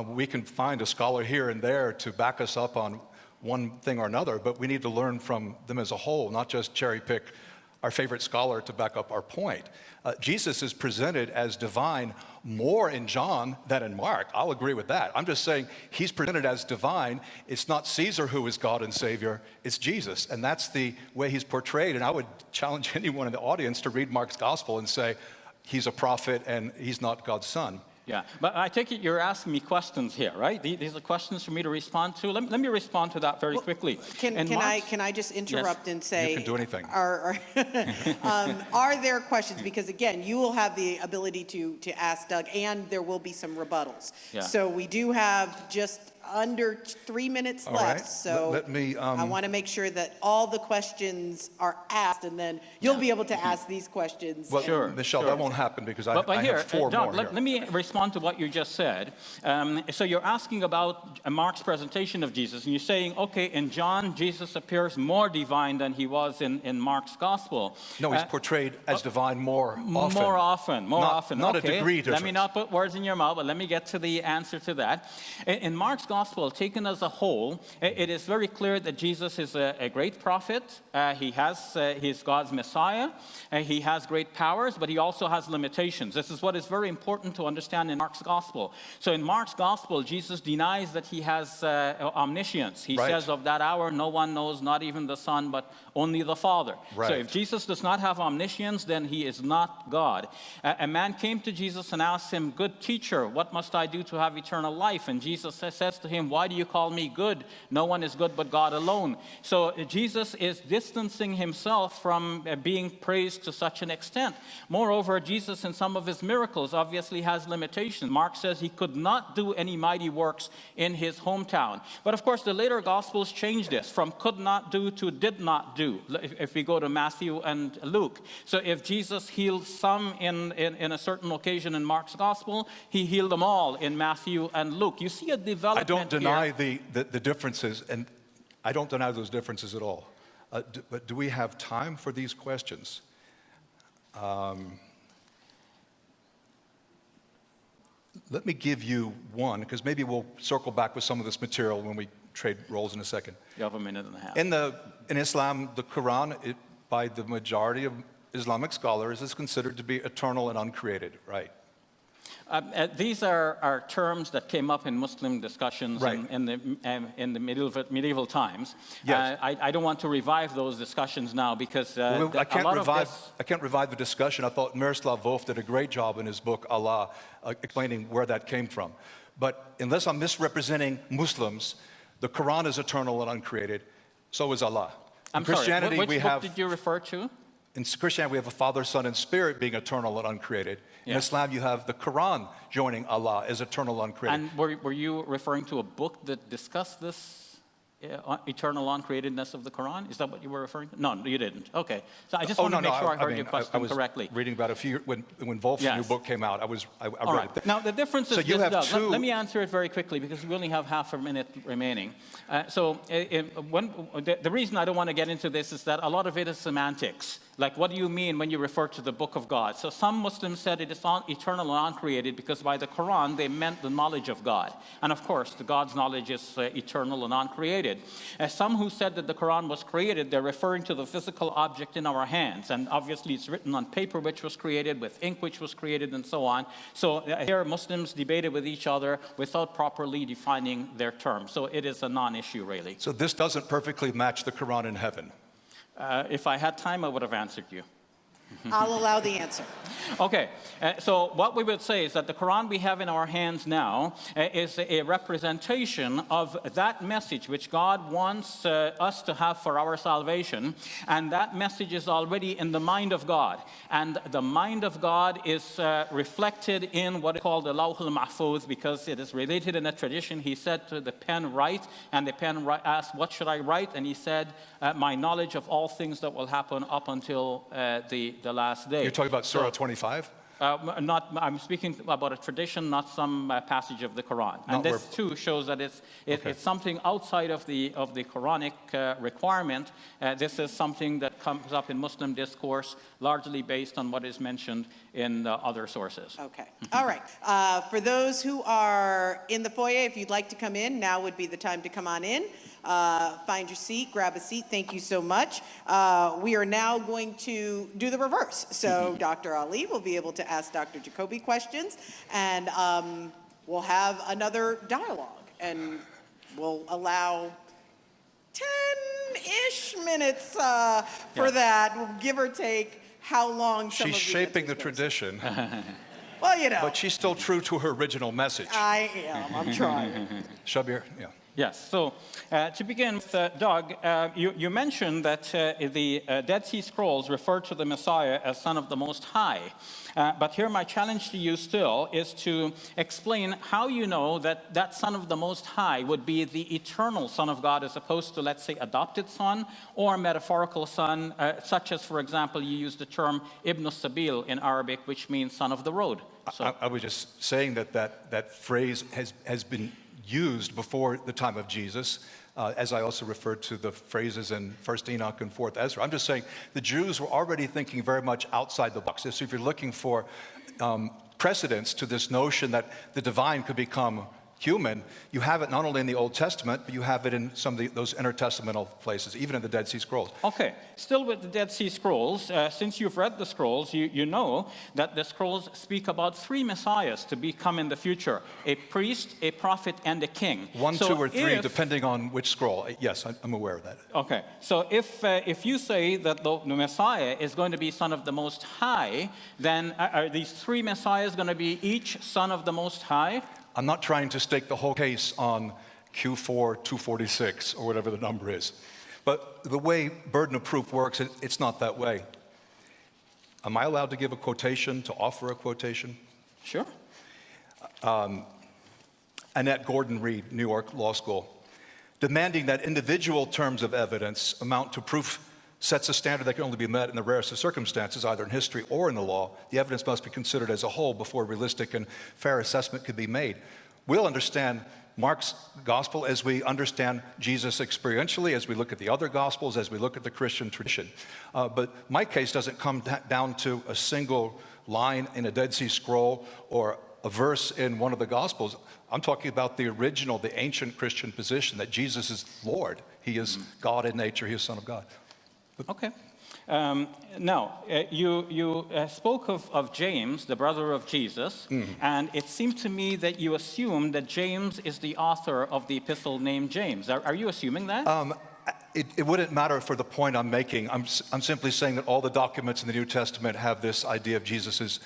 We can find a scholar here and there to back us up on one thing or another, but we need to learn from them as a whole, not just cherry pick our favorite scholar to back up our point. Jesus is presented as divine more in John than in Mark. I'll agree with that. I'm just saying he's presented as divine. It's not Caesar who is God and Savior, it's Jesus. And that's the way he's portrayed. And I would challenge anyone in the audience to read Mark's Gospel and say, he's a prophet and he's not God's son. Yeah, but I take it you're asking me questions here, right? These are questions for me to respond to. Let me respond to that very quickly. Can I just interrupt and say... You can do anything. Are there questions? Because again, you will have the ability to ask Doug, and there will be some rebuttals. Yeah. So we do have just under 3 minutes All left, right. so Let me, I want to make sure that all the questions are asked, and then you'll be able to ask these questions. Well, Sure, Michelle, sure. that won't happen because I But here, have four Doc, more let here. me respond to what you just said. So you're asking about Mark's presentation of Jesus, and you're saying, okay, in John, Jesus appears more divine than he was in Mark's gospel. No, he's portrayed as divine more often. More often, more Not- often. not a Okay, degree let me difference. not put words in your mouth, but let me get to the answer to that. In Mark's gospel, taken as a whole, it is very clear that Jesus is a great prophet. He's God's Messiah. He has great powers, but he also has limitations. This is what is very important to understand in Mark's gospel. So in Mark's gospel, Jesus denies that he has omniscience. He Right. says of that hour, no one knows, not even the Son, but only the Father. So Right. if Jesus does not have omniscience, then he is not God. A man came to Jesus and asked him, "Good teacher, what must I do to have eternal life?" And Jesus says to him, "Why do you call me good? No one is good but God alone." So Jesus is distancing himself from being praised to such an extent. Moreover, Jesus in some of his miracles obviously has limitations. Mark says he could not do any mighty works in his hometown. But of course, the later Gospels change this from could not do to did not do, if we go to Matthew and Luke. So if Jesus healed some in a certain occasion in Mark's Gospel, he healed them all in Matthew and Luke. You see a I development don't deny here. the differences, and I don't deny those differences at all. But do we have time for these questions? Let me give you one, because maybe we'll circle back with some of this material when we trade roles in a second. You have a minute and a half. In Islam, the Quran, by the majority of Islamic scholars, is considered to be eternal and uncreated, right? These are terms that came up in Muslim discussions Right. in the medieval times. Yes. I don't want to revive those discussions now because Well, I a can't lot of revive. this. I can't revive the discussion. I thought Miroslav Volf did a great job in his book Allah, explaining where that came from. But unless I'm misrepresenting Muslims, the Quran is eternal and uncreated. So is Allah. I'm In Christianity, sorry. Which we book have. did you refer to? In Christianity, we have a Father, Son, and Spirit being eternal and uncreated. In Yeah. Islam, you have the Quran joining Allah as eternal and uncreated. And were you referring to a book that discussed this eternal uncreatedness of the Quran? Is that what you were referring to? No, you didn't. Okay. So I just want to make sure I heard your question I was correctly. reading about when Volf's Yes. new book came out. I All read right. it. Now, the difference is So you this, have Doug. two- Let me answer it very quickly because we only have half a minute remaining. The reason I don't want to get into this is that a lot of it is semantics. Like, what do you mean when you refer to the book of God? So some Muslims said it is eternal and uncreated because by the Quran, they meant the knowledge of God. And of course, God's knowledge is eternal and uncreated. Some who said that the Quran was created, they're referring to the physical object in our hands. And obviously, it's written on paper, which was created, with ink, which was created, and so on. So here, Muslims debated with each other without properly defining their terms. So it is a non-issue, really. So this doesn't perfectly match the Quran in heaven. If I had time, I would have answered you. I'll allow the answer. Okay, so what we would say is that the Quran we have in our hands now is a representation of that message which God wants us to have for our salvation, and that message is already in the mind of God. And the mind of God is reflected in what is called the Lawh al-Mahfuz, because it is related in a tradition. He said to the pen, write, and the pen asked, what should I write? And he said, my knowledge of all things that will happen up until the last day. You're talking about Surah 25? I'm speaking about a tradition, not some passage of the Quran. And this too shows that it's something outside of the Quranic requirement. This is something that comes up in Muslim discourse, largely based on what is mentioned in other sources. Okay. All right. For those who are in the foyer, if you'd like to come in, now would be the time to come on in. Find your seat, grab a seat. Thank you so much. We are now going to do the reverse. So Dr. Ali will be able to ask Dr. Jacoby questions, and we'll have another dialogue, and we'll allow 10-ish minutes for that, give or take how long some She's of the shaping the answers goes. tradition, Well, you know. but she's still true to her original message. I am. I'm trying. Shabir, yeah. Yes. So to begin with, Doug, you mentioned that the Dead Sea Scrolls refer to the Messiah as Son of the Most High. But here my challenge to you still is to explain how you know that that Son of the Most High would be the eternal Son of God as opposed to, let's say, adopted son or metaphorical son, such as, for example, you use the term Ibn Sabil in Arabic, which means son of the road. So, I was just saying that phrase has been used before the time of Jesus, as I also referred to the phrases in 1st Enoch and 4th Ezra. I'm just saying the Jews were already thinking very much outside the box. So if you're looking for precedents to this notion that the divine could become human, you have it not only in the Old Testament, but you have it in some of those intertestamental places, even in the Dead Sea Scrolls. Okay, still with the Dead Sea Scrolls, since you've read the scrolls, you know that the scrolls speak about three messiahs to become in the future: a priest, a prophet, and a king. One, two, or three, depending on which scroll. Yes, I'm aware of that. Okay, so if you say that the Messiah is going to be Son of the Most High, then are these three messiahs going to be each Son of the Most High? I'm not trying to stake the whole case on Q4 246 or whatever the number is. But the way burden of proof works, it's not that way. Am I allowed to give a quotation, to offer a quotation? Sure. Annette Gordon Reed, New York Law School. Demanding that individual terms of evidence amount to proof sets a standard that can only be met in the rarest of circumstances, either in history or in the law. The evidence must be considered as a whole before realistic and fair assessment can be made. We'll understand Mark's gospel as we understand Jesus experientially, as we look at the other gospels, as we look at the Christian tradition. But my case doesn't come down to a single line in a Dead Sea Scroll or a verse in one of the gospels. I'm talking about the original, the ancient Christian position that Jesus is Lord. He is God in nature. He is Son of God. Okay. Now, you spoke of James, the brother of Jesus, and it seemed to me that you assumed that James is the author of the epistle named James. Are you assuming that? It wouldn't matter for the point I'm making. I'm simply saying that all the documents in the New Testament have this idea of Jesus'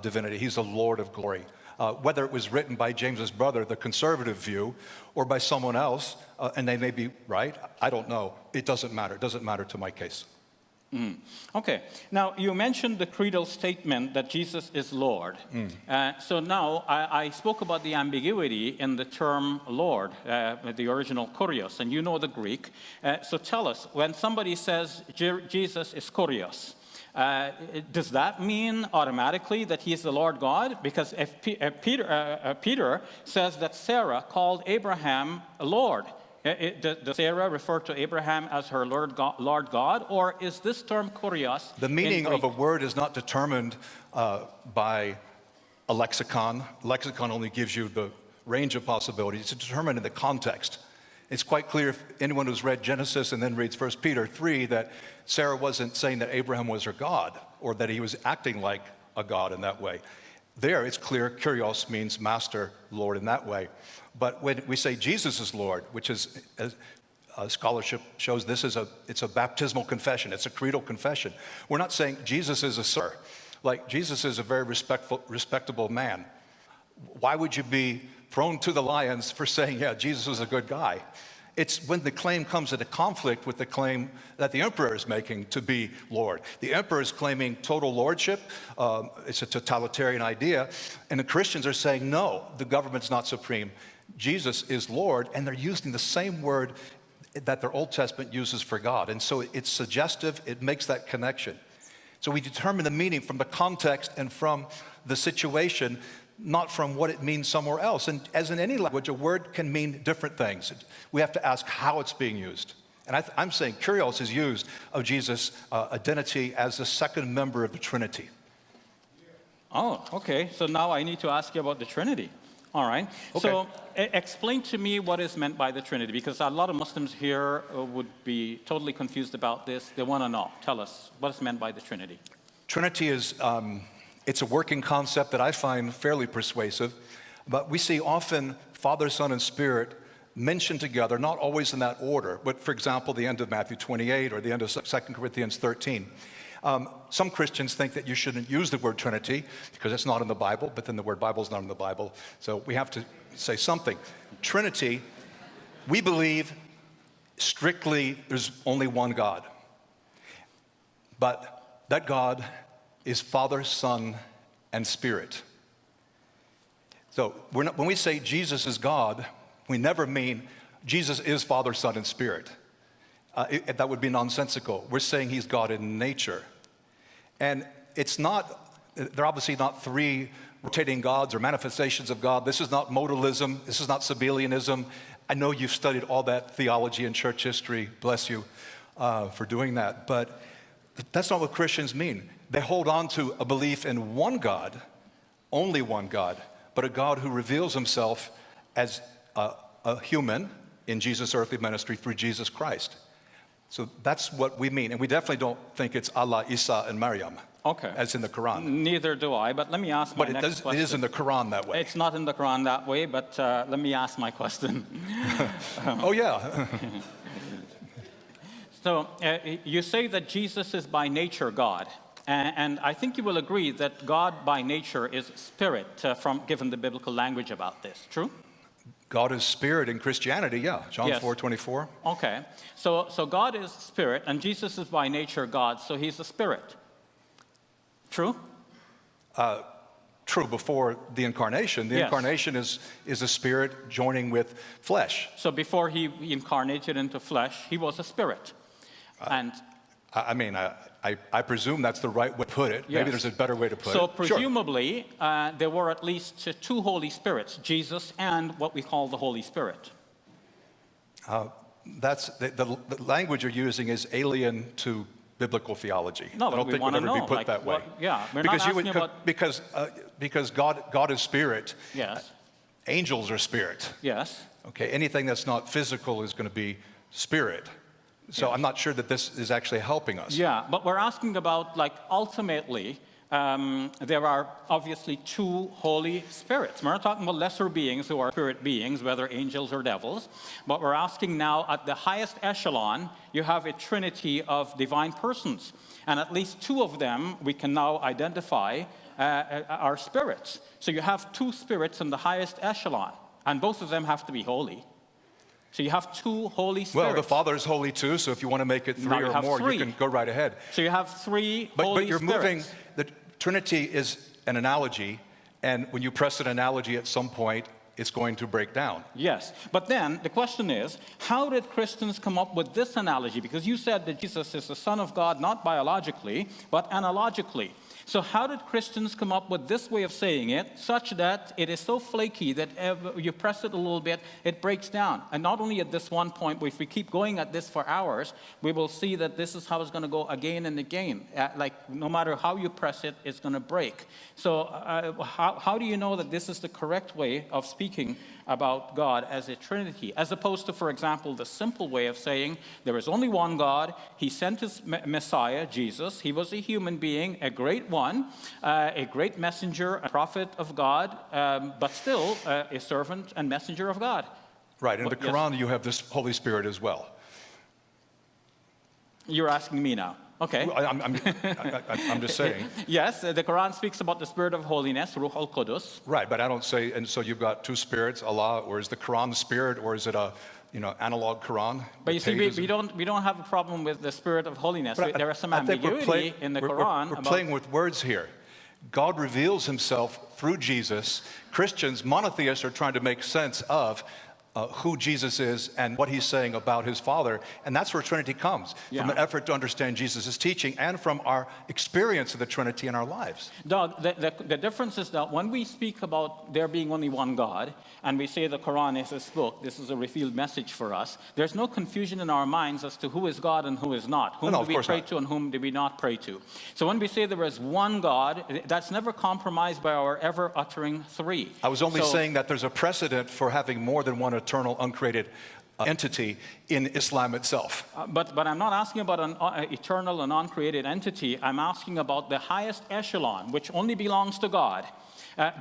divinity. He's the Lord of glory. Whether it was written by James's brother, the conservative view, or by someone else, and they may be right, I don't know. It doesn't matter. It doesn't matter to my case. Okay. Now, you mentioned the creedal statement that Jesus is Lord. So now, I spoke about the ambiguity in the term Lord, the original kurios, and you know the Greek. So tell us, when somebody says Jesus is kurios, does that mean automatically that he is the Lord God? Because if Peter says that Sarah called Abraham Lord, does Sarah refer to Abraham as her Lord God, or is this term kurios? The meaning of a word is not determined by a lexicon. Lexicon only gives you the range of possibilities. It's determined in the context. It's quite clear if anyone who's read Genesis and then reads 1 Peter 3 that Sarah wasn't saying that Abraham was her God or that he was acting like a God in that way. There, it's clear, kurios means master, Lord in that way. But when we say Jesus is Lord, which is, as scholarship shows, it's a baptismal confession. It's a creedal confession. We're not saying Jesus is a sir. Like, Jesus is a very respectable man. Why would you be thrown to the lions for saying, yeah, Jesus was a good guy? It's when the claim comes into conflict with the claim that the emperor is making to be Lord. The emperor is claiming total lordship. It's a totalitarian idea. And the Christians are saying, no, the government's not supreme. Jesus is Lord, and they're using the same word that their Old Testament uses for God. And so it's suggestive. It makes that connection. So we determine the meaning from the context and from the situation, not from what it means somewhere else. And as in any language, a word can mean different things. We have to ask how it's being used. And I'm saying kurios is used of Jesus' identity as the second member of the Trinity. Oh, okay. So now I need to ask you about the Trinity. All right. Okay. So explain to me what is meant by the Trinity, because a lot of Muslims here would be totally confused about this. They want to know. Tell us, what is meant by the Trinity? Trinity is... it's a working concept that I find fairly persuasive, but we see often Father, Son, and Spirit mentioned together, not always in that order, but for example, the end of Matthew 28 or the end of 2 Corinthians 13. Some Christians think that you shouldn't use the word Trinity because it's not in the Bible, but then the word Bible is not in the Bible, so we have to say something. Trinity We believe strictly there's only one God. But that God is Father, Son, and Spirit. So when we say Jesus is God, we never mean Jesus is Father, Son, and Spirit. That would be nonsensical. We're saying he's God in nature. And they're obviously not three rotating gods or manifestations of God. This is not modalism. This is not Sabellianism. I know you've studied all that theology and church history. Bless you for doing that. But that's not what Christians mean. They hold on to a belief in one God, only one God, but a God who reveals himself as a human in Jesus' earthly ministry through Jesus Christ. So that's what we mean. And we definitely don't think it's Allah, Isa, and Maryam, as in the Quran. Neither do I, but let me ask my next question. It is in the Quran that way. It's not in the Quran that way, but let me ask my question. Oh, yeah. So you say that Jesus is by nature God. And I think you will agree that God by nature is spirit, given the biblical language about this. True? God is spirit in Christianity, yeah. John Yes. 4:24. Okay. So God is spirit, and Jesus is by nature God, so he's a spirit. True? True, before the incarnation. The Yes. incarnation is a spirit joining with flesh. So before he incarnated into flesh, he was a spirit. And I mean, I presume that's the right way to put it. Yes. Maybe there's a better way to put so it. presumably, there were at least two Holy Spirits, Jesus and what we call the Holy Spirit. That's the language you're using is alien to biblical theology. No, I don't we think it would wanna ever be know, put like, that way. we're not asking about... Because God is spirit. Yes. Angels are spirit. Yes. Okay, anything that's not physical is going to be spirit. So Yes. I'm not sure that this is actually helping us. Yeah, but we're asking about, like, ultimately, there are obviously two Holy Spirits. We're not talking about lesser beings who are spirit beings, whether angels or devils, but we're asking now at the highest echelon, you have a trinity of divine persons. And at least two of them we can now identify are spirits. So you have two spirits in the highest echelon, and both of them have to be holy. So you have two Holy Spirits. Well, the Father is holy too, so if you want to make it three or more, you can go right ahead. So you have three Holy But you're Spirits. moving, the Trinity is an analogy, and when you press an analogy at some point, it's going to break down. Yes, but then the question is, how did Christians come up with this analogy? Because you said that Jesus is the Son of God, not biologically, but analogically. So how did Christians come up with this way of saying it, such that it is so flaky that you press it a little bit, it breaks down? And not only at this one point, but if we keep going at this for hours, we will see that this is how it's going to go again and again. Like, no matter how you press it, it's going to break. So how do you know that this is the correct way of speaking about God as a Trinity, as opposed to, for example, the simple way of saying there is only one God, he sent his Messiah, Jesus, he was a human being, a great one, a great messenger, a prophet of God, but still a servant and messenger of God. Right, in the Quran you have this Holy Spirit as well. You're asking me now. Okay. I'm just saying. Yes, the Quran speaks about the Spirit of holiness, Ruh al-Qudus. Right, but I don't say, and so you've got two spirits, Allah, or is the Quran the spirit, or is it a analog Quran? But you see, we don't have a problem with the Spirit of holiness. There is some ambiguity in the Quran. We're playing with words here. God reveals himself through Jesus. Christians, monotheists, are trying to make sense of who Jesus is and what he's saying about his Father. And that's where Trinity comes, from an effort to understand Jesus' teaching and from our experience of the Trinity in our lives. Doug, the difference is that when we speak about there being only one God, and we say the Quran is his book, this is a revealed message for us, there's no confusion in our minds as to who is God and who is not. Whom do we pray to and whom do we not pray to? So when we say there is one God, that's never compromised by our ever uttering three. I was only saying that there's a precedent for having more than one eternal, uncreated entity in Islam itself. But I'm not asking about an eternal and uncreated entity. I'm asking about the highest echelon, which only belongs to God.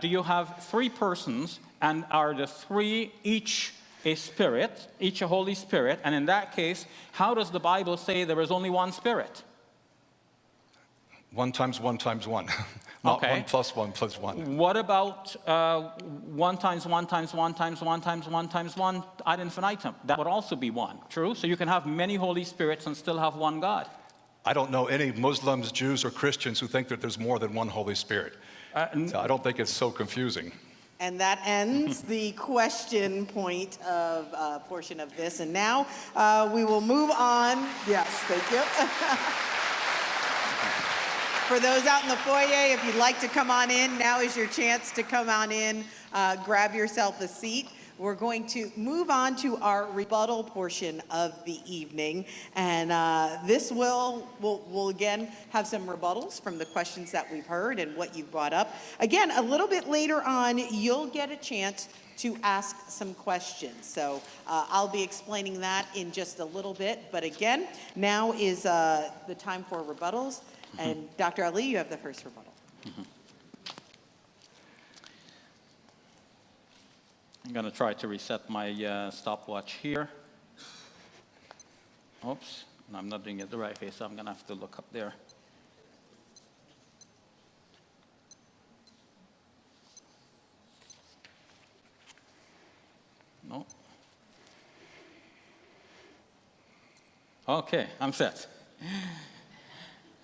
Do you have three persons, and are the three each a spirit, each a Holy Spirit? And in that case, how does the Bible say there is only one Spirit? 1 times 1 times 1. Not Okay. 1 plus 1 plus 1. What about 1 times 1 times 1 times 1 times 1 times 1 ad infinitum? That would also be 1, true? So you can have many Holy Spirits and still have one God. I don't know any Muslims, Jews, or Christians who think that there's more than one Holy Spirit. So I don't think it's so confusing. And that ends the question point of portion of this. And now we will move on. Yes, thank you. For those out in the foyer, if you'd like to come on in, now is your chance to come on in, grab yourself a seat. We're going to move on to our rebuttal portion of the evening. And this we'll again have some rebuttals from the questions that we've heard and what you've brought up. Again, a little bit later on, you'll get a chance to ask some questions. So I'll be explaining that in just a little bit. But again, now is the time for rebuttals. And Dr. Ali, you have the first rebuttal. I'm going to try to reset my stopwatch here. Oops, I'm not doing it the right way, so I'm going to have to look up there. No. Okay, I'm set.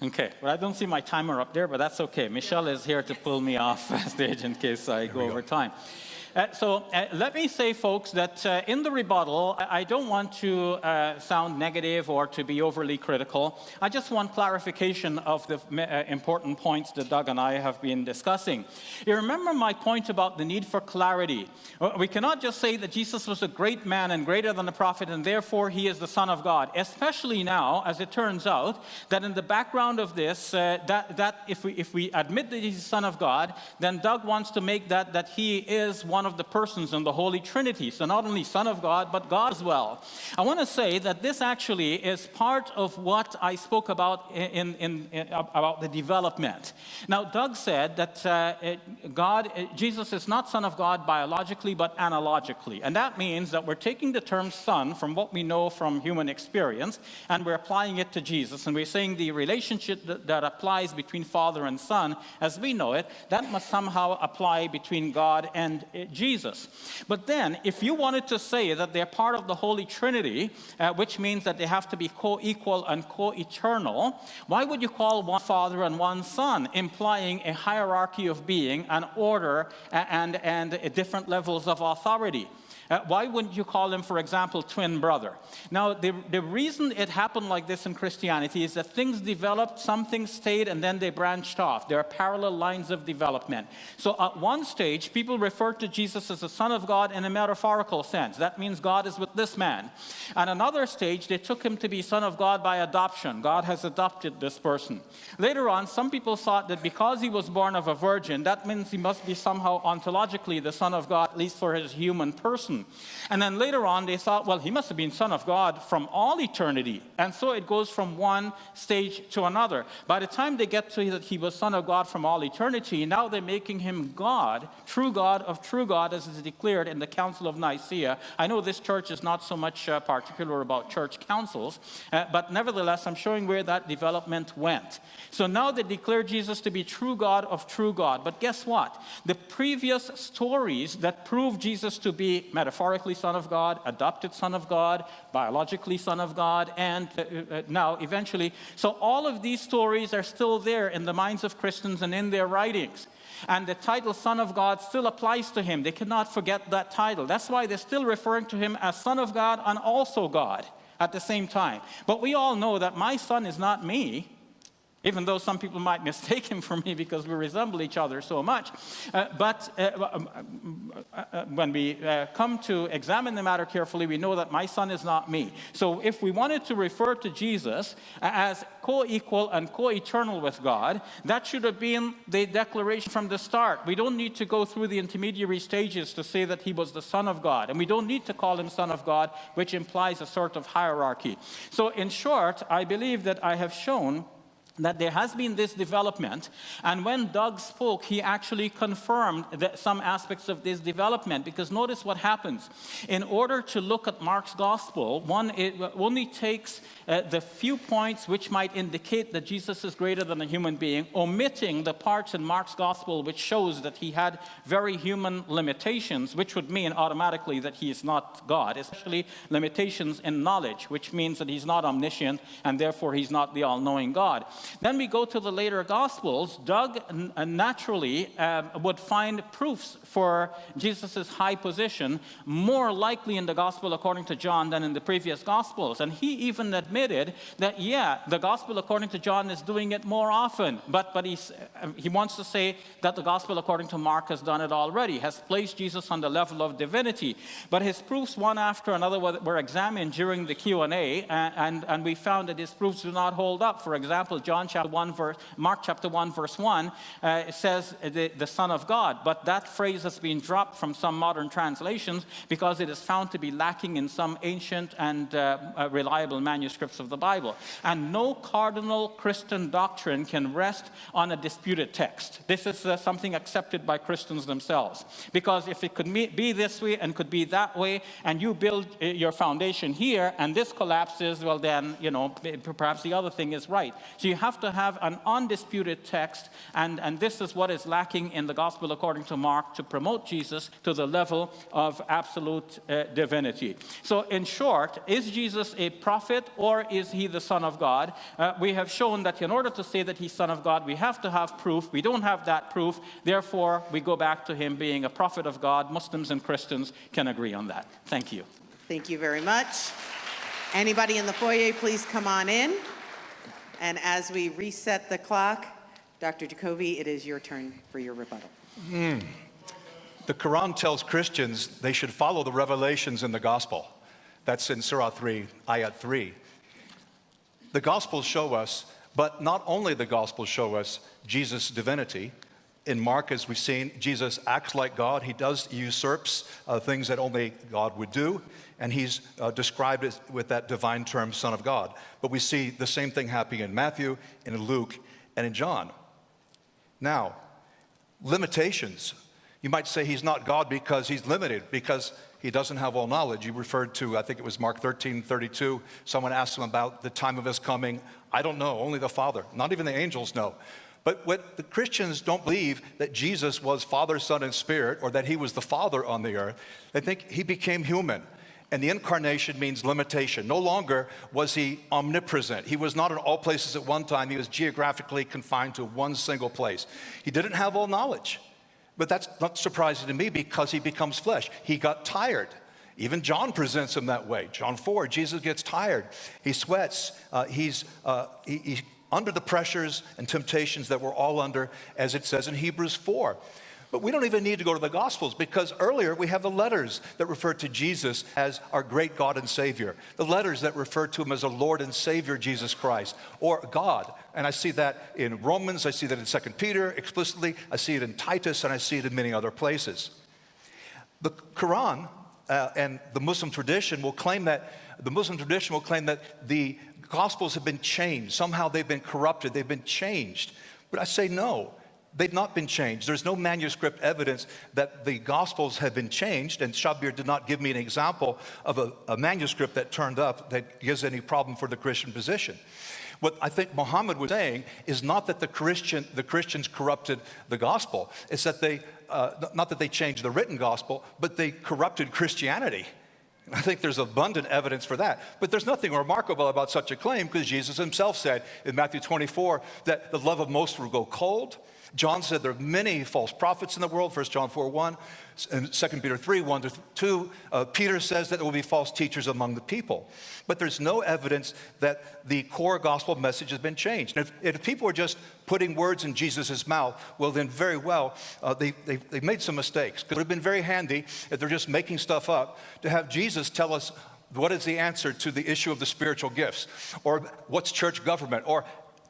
Okay, well, I don't see my timer up there, but that's okay. Michelle is here to pull me off stage in case I go over time. So let me say, folks, that in the rebuttal, I don't want to sound negative or to be overly critical. I just want clarification of the important points that Doug and I have been discussing. You remember my point about the need for clarity. We cannot just say that Jesus was a great man and greater than the prophet, and therefore he is the Son of God, especially now, as it turns out, that in the background of this, that if we admit that he's the Son of God, then Doug wants to make that he is one of the persons in the Holy Trinity. So not only Son of God, but God as well. I want to say that this actually is part of what I spoke about about the development. Now, Doug said that Jesus is not Son of God biologically, but analogically. And that means that we're taking the term Son from what we know from human experience, and we're applying it to Jesus. And we're saying the relationship that applies between Father and Son, as we know it, that must somehow apply between God and Jesus. But then, if you wanted to say that they're part of the Holy Trinity, which means that they have to be co-equal and co-eternal, why would you call one Father and one Son, implying a hierarchy of being, an order, and different levels of authority? Why wouldn't you call him, for example, twin brother? Now, the reason it happened like this in Christianity is that things developed, some things stayed, and then they branched off. There are parallel lines of development. So at one stage, people referred to Jesus as the Son of God in a metaphorical sense. That means God is with this man. At another stage, they took him to be Son of God by adoption. God has adopted this person. Later on, some people thought that because he was born of a virgin, that means he must be somehow ontologically the Son of God, at least for his human person. And then later on, they thought, well, he must have been Son of God from all eternity. And so it goes from one stage to another. By the time they get to that he was Son of God from all eternity, now they're making him God of true God, as is declared in the Council of Nicaea. I know this church is not so much particular about church councils, but nevertheless, I'm showing where that development went. So now they declare Jesus to be true God of true God. But guess what? The previous stories that prove Jesus to be metaphorically Son of God, adopted Son of God, biologically Son of God, and now eventually. So all of these stories are still there in the minds of Christians and in their writings. And the title Son of God still applies to him. They cannot forget that title. That's why they're still referring to him as Son of God and also God at the same time. But we all know that my son is not me, even though some people might mistake him for me because we resemble each other so much. But when we come to examine the matter carefully, we know that my son is not me. So if we wanted to refer to Jesus as co-equal and co-eternal with God, that should have been the declaration from the start. We don't need to go through the intermediary stages to say that he was the Son of God. And we don't need to call him Son of God, which implies a sort of hierarchy. So in short, I believe that I have shown that there has been this development, and when Doug spoke, he actually confirmed some aspects of this development, because notice what happens. In order to look at Mark's gospel, one it only takes the few points which might indicate that Jesus is greater than a human being, omitting the parts in Mark's gospel which shows that he had very human limitations, which would mean automatically that he is not God, especially limitations in knowledge, which means that he's not omniscient, and therefore he's not the all-knowing God. Then we go to the later Gospels. Doug naturally would find proofs for Jesus' high position more likely in the Gospel according to John than in the previous Gospels. And he even admitted that, the Gospel according to John is doing it more often. But he wants to say that the Gospel according to Mark has done it already, has placed Jesus on the level of divinity. But his proofs, one after another, were examined during the Q&A, and we found that his proofs do not hold up. For example, Mark chapter 1, verse 1, it says the Son of God. But that phrase has been dropped from some modern translations because it is found to be lacking in some ancient and reliable manuscripts of the Bible. And no cardinal Christian doctrine can rest on a disputed text. This is something accepted by Christians themselves. Because if it could be this way and could be that way, and you build your foundation here, and this collapses, well then, perhaps the other thing is right. So you have to have an undisputed text, and this is what is lacking in the Gospel according to Mark to promote Jesus to the level of absolute divinity. So in short, is Jesus a prophet or is he the Son of God? We have shown that in order to say that he's Son of God, we have to have proof. We don't have that proof. Therefore, we go back to him being a prophet of God. Muslims and Christians can agree on that. Thank you. Thank you very much. Anybody in the foyer, please come on in. And as we reset the clock, Dr. Jacoby, it is your turn for your rebuttal. The Quran tells Christians they should follow the revelations in the gospel. That's in Surah 3, Ayat 3. The Gospels show us, but not only the Gospels show us Jesus' divinity. In Mark, as we've seen, Jesus acts like God. He usurps things that only God would do. And he's described as, with that divine term, Son of God. But we see the same thing happening in Matthew, in Luke, and in John. Now, limitations. You might say he's not God because he's limited, because he doesn't have all knowledge. You referred to, I think it was Mark 13:32. Someone asked him about the time of his coming. I don't know, only the Father. Not even the angels know. But what the Christians don't believe that Jesus was Father, Son, and Spirit, or that he was the Father on the earth. They think he became human. And the incarnation means limitation. No longer was he omnipresent. He was not in all places at one time. He was geographically confined to one single place. He didn't have all knowledge. But that's not surprising to me because he becomes flesh. He got tired. Even John presents him that way. John 4, Jesus gets tired. He sweats. He's under the pressures and temptations that we're all under, as it says in Hebrews 4. But we don't even need to go to the Gospels, because earlier we have the letters that refer to Jesus as our great God and Savior. The letters that refer to him as our Lord and Savior, Jesus Christ, or God. And I see that in Romans, I see that in 2 Peter explicitly, I see it in Titus, and I see it in many other places. The Quran and the Muslim tradition will claim that the Gospels have been changed. Somehow they've been corrupted, they've been changed. But I say no. They've not been changed. There's no manuscript evidence that the Gospels have been changed, and Shabir did not give me an example of a manuscript that turned up that gives any problem for the Christian position. What I think Muhammad was saying is not that the Christians corrupted the Gospel. It's that not that they changed the written Gospel, but they corrupted Christianity. I think there's abundant evidence for that. But there's nothing remarkable about such a claim, because Jesus himself said in Matthew 24 that the love of most will go cold. John said there are many false prophets in the world, 1 John 4:1, and 2 Peter 3:1-2. Peter says that there will be false teachers among the people. But there's no evidence that the core gospel message has been changed. And if people are just putting words in Jesus' mouth, well then very well, they've made some mistakes. Because it would have been very handy if they're just making stuff up to have Jesus tell us what is the answer to the issue of the spiritual gifts, or what's church government,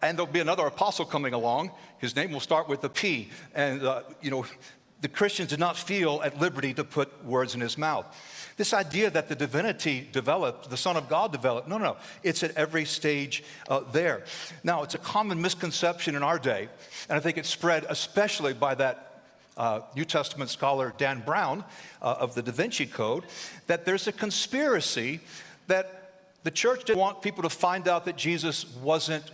and there'll be another apostle coming along. His name will start with a P. And, the Christians did not feel at liberty to put words in his mouth. This idea that the divinity developed, the Son of God developed, no. It's at every stage there. Now, it's a common misconception in our day, and I think it's spread especially by that New Testament scholar Dan Brown of the Da Vinci Code, that there's a conspiracy that the church didn't want people to find out that Jesus wasn't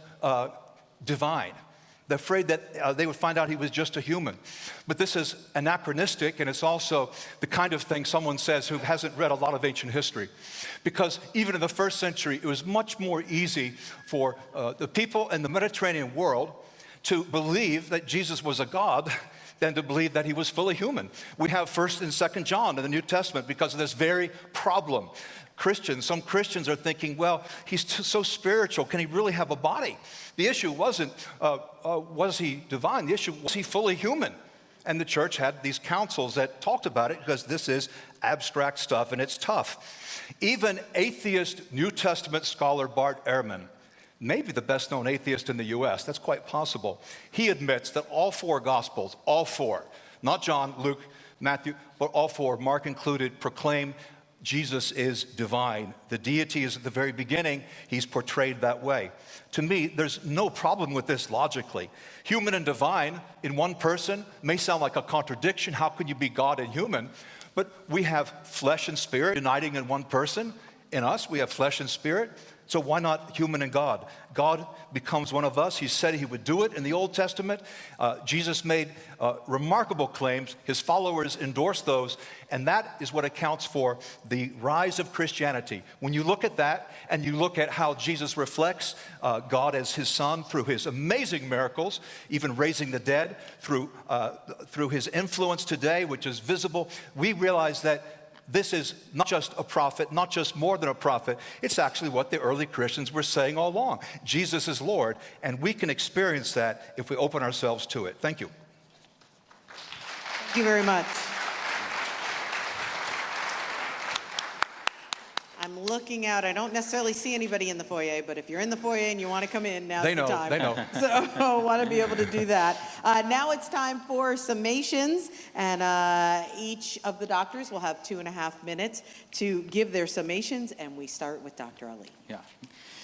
divine. They're afraid that they would find out he was just a human. But this is anachronistic, and it's also the kind of thing someone says who hasn't read a lot of ancient history. Because even in the first century, it was much more easy for the people in the Mediterranean world to believe that Jesus was a god than to believe that he was fully human. We have 1st and 2nd John in the New Testament because of this very problem. Some Christians are thinking, well, he's so spiritual. Can he really have a body? The issue wasn't, was he divine? The issue was he fully human? And the church had these councils that talked about it because this is abstract stuff and it's tough. Even atheist New Testament scholar Bart Ehrman, maybe the best known atheist in the U.S., that's quite possible. He admits that all 4 Gospels, all 4, not John, Luke, Matthew, but all 4, Mark included, proclaim Jesus is divine. The deity is at the very beginning. He's portrayed that way. To me, there's no problem with this logically. Human and divine in one person may sound like a contradiction. How can you be God and human? But we have flesh and spirit uniting in one person. In us, we have flesh and spirit. So why not human and God? God becomes one of us. He said he would do it in the Old Testament. Jesus made remarkable claims. His followers endorsed those. And that is what accounts for the rise of Christianity. When you look at that and you look at how Jesus reflects God as his son through his amazing miracles, even raising the dead, through his influence today, which is visible, we realize that this is not just a prophet, not just more than a prophet. It's actually what the early Christians were saying all along. Jesus is Lord, and we can experience that if we open ourselves to it. Thank you. Thank you very much. I'm looking out. I don't necessarily see anybody in the foyer, but if you're in the foyer and you want to come in, now's the time. They know. So I want to be able to do that. Now it's time for summations, and each of the doctors will have 2.5 minutes to give their summations, and we start with Dr. Ali. Yeah.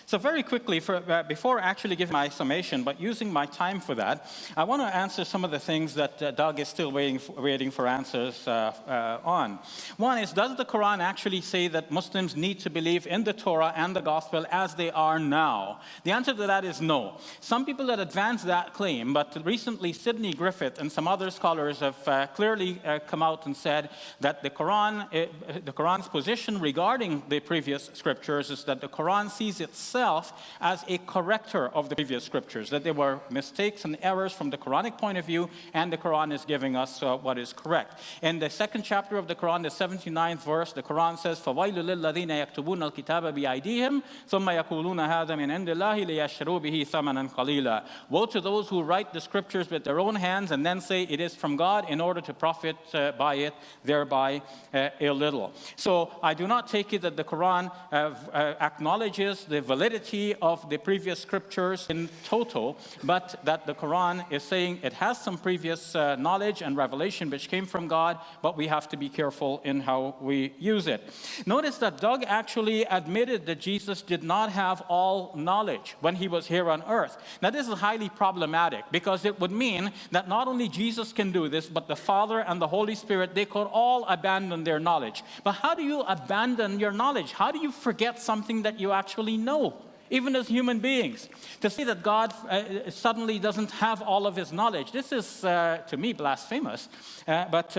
So very quickly, before actually giving my summation, but using my time for that, I want to answer some of the things that Doug is still waiting for answers on. One is, does the Quran actually say that Muslims need to believe in the Torah and the Gospel as they are now? The answer to that is no. Some people that advance that claim, but recently Sidney Griffith and some other scholars have clearly come out and said that the Quran's position regarding the previous scriptures is that the Quran sees itself as a corrector of the previous scriptures, that there were mistakes and errors from the Quranic point of view, and the Quran is giving us what is correct. In the 2nd chapter of the Quran, the 79th verse, the Quran says, فَوَيْلُ لِلَّذِينَ يَكْتُبُونَ الْكِتَابَ بِأَيْدِيهِمْ ثُمَّ يَقُولُونَ هَذَا مِنْ عِنْدِ اللَّهِ لِيَشْتَرُوا بِهِ ثَمَنًا قَلِيلًا. Woe to those who write the scriptures with their own hands and then say it is from God in order to profit by it, thereby a little. So I do not take it that the Quran acknowledges the validity of the previous scriptures in total, but that the Quran is saying it has some previous knowledge and revelation which came from God, but we have to be careful in how we use it. Notice that Doug actually admitted that Jesus did not have all knowledge when he was here on earth. Now this is highly problematic because it would mean that not only Jesus can do this, but the Father and the Holy Spirit, they could all abandon their knowledge. But how do you abandon your knowledge? How do you forget something that you actually know? Even as human beings, to say that God suddenly doesn't have all of his knowledge, this is, to me, blasphemous. But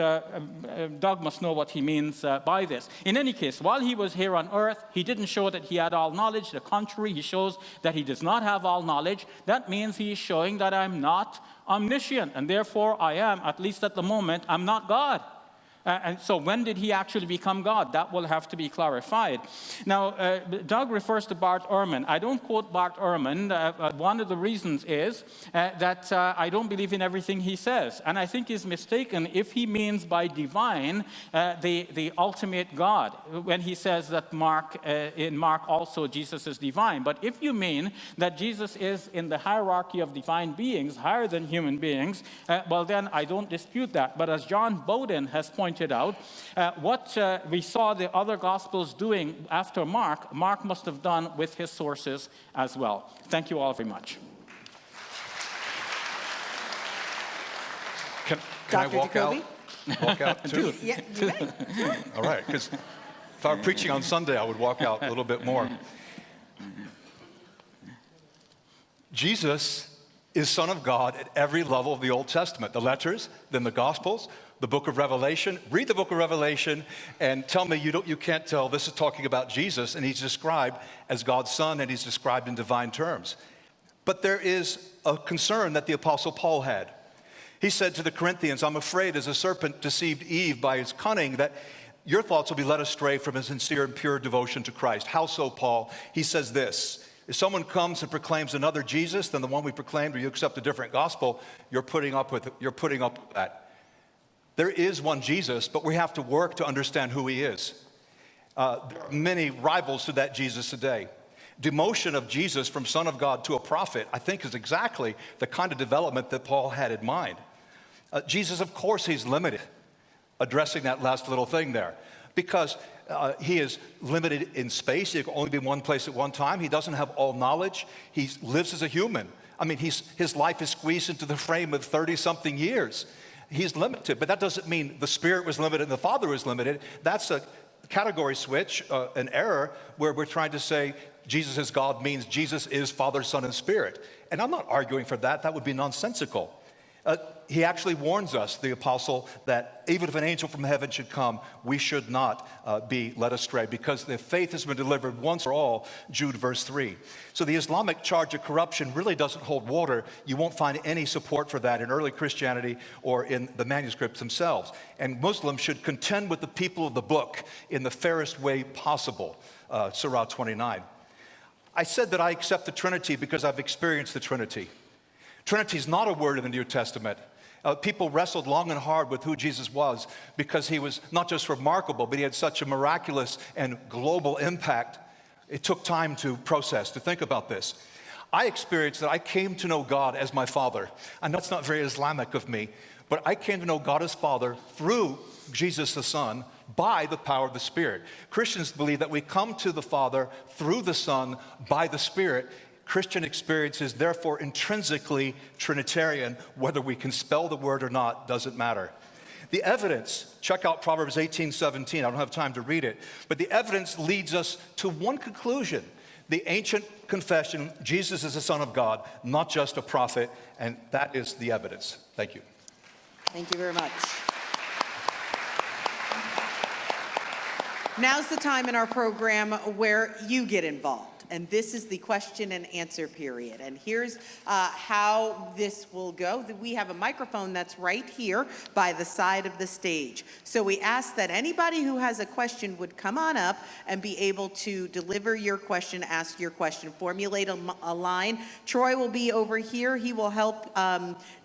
Doug must know what he means by this. In any case, while he was here on earth, he didn't show that he had all knowledge. The contrary, he shows that he does not have all knowledge. That means he is showing that I'm not omniscient, and therefore I am, at least at the moment, I'm not God. And so when did he actually become God? That will have to be clarified. Now, Doug refers to Bart Ehrman. I don't quote Bart Ehrman. One of the reasons is that I don't believe in everything he says. And I think he's mistaken if he means by divine the ultimate God, when he says that in Mark also Jesus is divine. But if you mean that Jesus is in the hierarchy of divine beings, higher than human beings, well then I don't dispute that. But as John Bowden has pointed out, what we saw the other Gospels doing after Mark must have done with his sources as well. Thank you all very much. Can Dr. I walk Jacoby? out? Walk out too? Yeah, you may. All right, because if I were preaching on Sunday, I would walk out a little bit more. Jesus is Son of God at every level of the Old Testament. The letters, then the Gospels, the book of Revelation. Read the book of Revelation and tell me you can't tell this is talking about Jesus, and he's described as God's Son, and he's described in divine terms. But there is a concern that the Apostle Paul had. He said to the Corinthians, I'm afraid as a serpent deceived Eve by his cunning that your thoughts will be led astray from a sincere and pure devotion to Christ. How so, Paul? He says this, if someone comes and proclaims another Jesus than the one we proclaimed, or you accept a different gospel, you're putting up with that. There is one Jesus, but we have to work to understand who he is. There are many rivals to that Jesus today. Demotion of Jesus from Son of God to a prophet, I think, is exactly the kind of development that Paul had in mind. Jesus, of course, he's limited, addressing that last little thing there, because he is limited in space. He can only be in one place at one time. He doesn't have all knowledge. He lives as a human. I mean, his life is squeezed into the frame of 30-something years. He's limited, but that doesn't mean the Spirit was limited and the Father was limited. That's a category switch, an error, where we're trying to say Jesus is God means Jesus is Father, Son, and Spirit. And I'm not arguing for that. That would be nonsensical. He actually warns us, the apostle, that even if an angel from heaven should come, we should not be led astray, because the faith has been delivered once for all, Jude verse 3. So the Islamic charge of corruption really doesn't hold water. You won't find any support for that in early Christianity or in the manuscripts themselves. And Muslims should contend with the people of the book in the fairest way possible, Surah 29. I said that I accept the Trinity because I've experienced the Trinity. Trinity is not a word in the New Testament. People wrestled long and hard with who Jesus was because he was not just remarkable, but he had such a miraculous and global impact. It took time to process, to think about this. I experienced that I came to know God as my Father. I know it's not very Islamic of me, but I came to know God as Father through Jesus the Son by the power of the Spirit. Christians believe that we come to the Father through the Son by the Spirit. Christian experience is therefore intrinsically Trinitarian. Whether we can spell the word or not doesn't matter. The evidence, check out Proverbs 18:17. I don't have time to read it, but the evidence leads us to one conclusion. The ancient confession, Jesus is the Son of God, not just a prophet, and that is the evidence. Thank you. Thank you very much. Now's the time in our program where you get involved. And this is the question and answer period. And here's how this will go. We have a microphone that's right here by the side of the stage. So we ask that anybody who has a question would come on up and be able to deliver your question, ask your question, formulate a line. Troy will be over here. He will help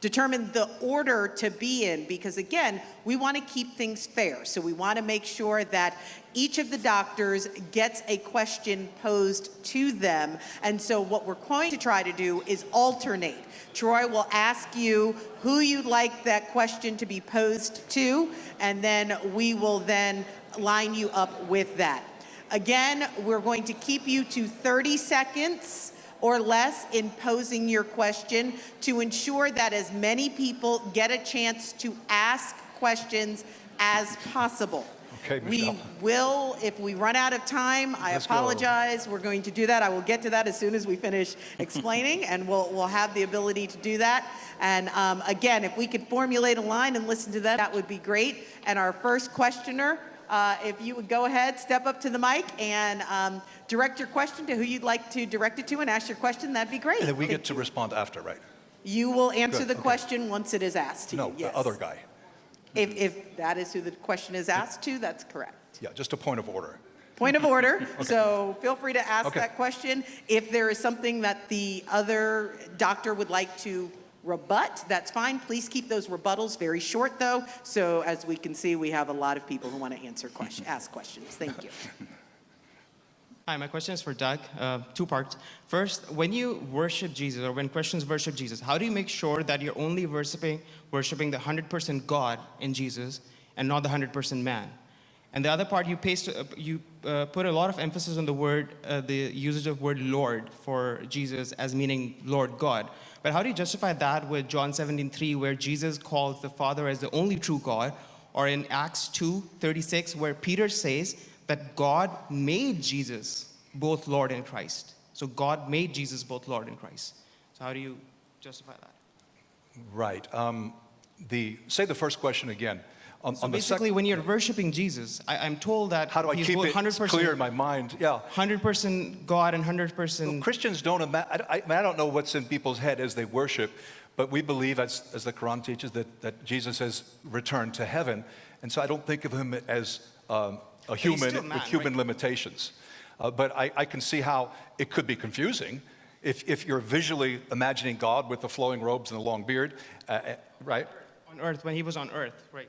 determine the order to be in, because again, we want to keep things fair. So we want to make sure that each of the doctors gets a question posed to them. And so what we're going to try to do is alternate. Troy will ask you who you'd like that question to be posed to, and then we will then line you up with that. Again, we're going to keep you to 30 seconds or less in posing your question to ensure that as many people get a chance to ask questions as possible. Okay, Michelle. We will, if we run out of time, I apologize. We're going to do that. I will get to that as soon as we finish explaining, and we'll have the ability to do that. And again, if we could formulate a line and listen to them, that would be great. And our first questioner, if you would go ahead, step up to the mic and direct your question to who you'd like to direct it to and ask your question, that'd be great. And then we get to respond after, right? You will answer Good, the okay. question once it is asked to No, you. Yes. the other guy. If that is who the question is asked to, that's correct. Yeah, just a point of order. Point of order. So feel free to ask Okay. that question. If there is something that the other doctor would like to rebut, that's fine. Please keep those rebuttals very short, though. So as we can see, we have a lot of people who want to ask questions. Thank you. Hi, my question is for Doug. Two parts. First, when you worship Jesus, or when Christians worship Jesus, how do you make sure that you're only worshiping the 100% God in Jesus and not the 100% man? And the other part, you put a lot of emphasis on the usage of word Lord for Jesus as meaning Lord God. But how do you justify that with John 17:3, where Jesus calls the Father as the only true God, or in Acts 2:36, where Peter says that God made Jesus both Lord and Christ. So God made Jesus both Lord and Christ. So how do you justify that? Right. Say the first question again. So basically, when you're worshiping Jesus, I'm told that how do I he's keep both it 100%, clear in my mind? Yeah. 100% God and 100%. Well, Christians don't I don't know what's in people's head as they worship, but we believe, as the Quran teaches, that Jesus has returned to heaven. And so I don't think of him as a human still man, with human right? limitations. But I can see how it could be confusing if you're visually imagining God with the flowing robes and the long beard, right? On earth, when he was on earth, right?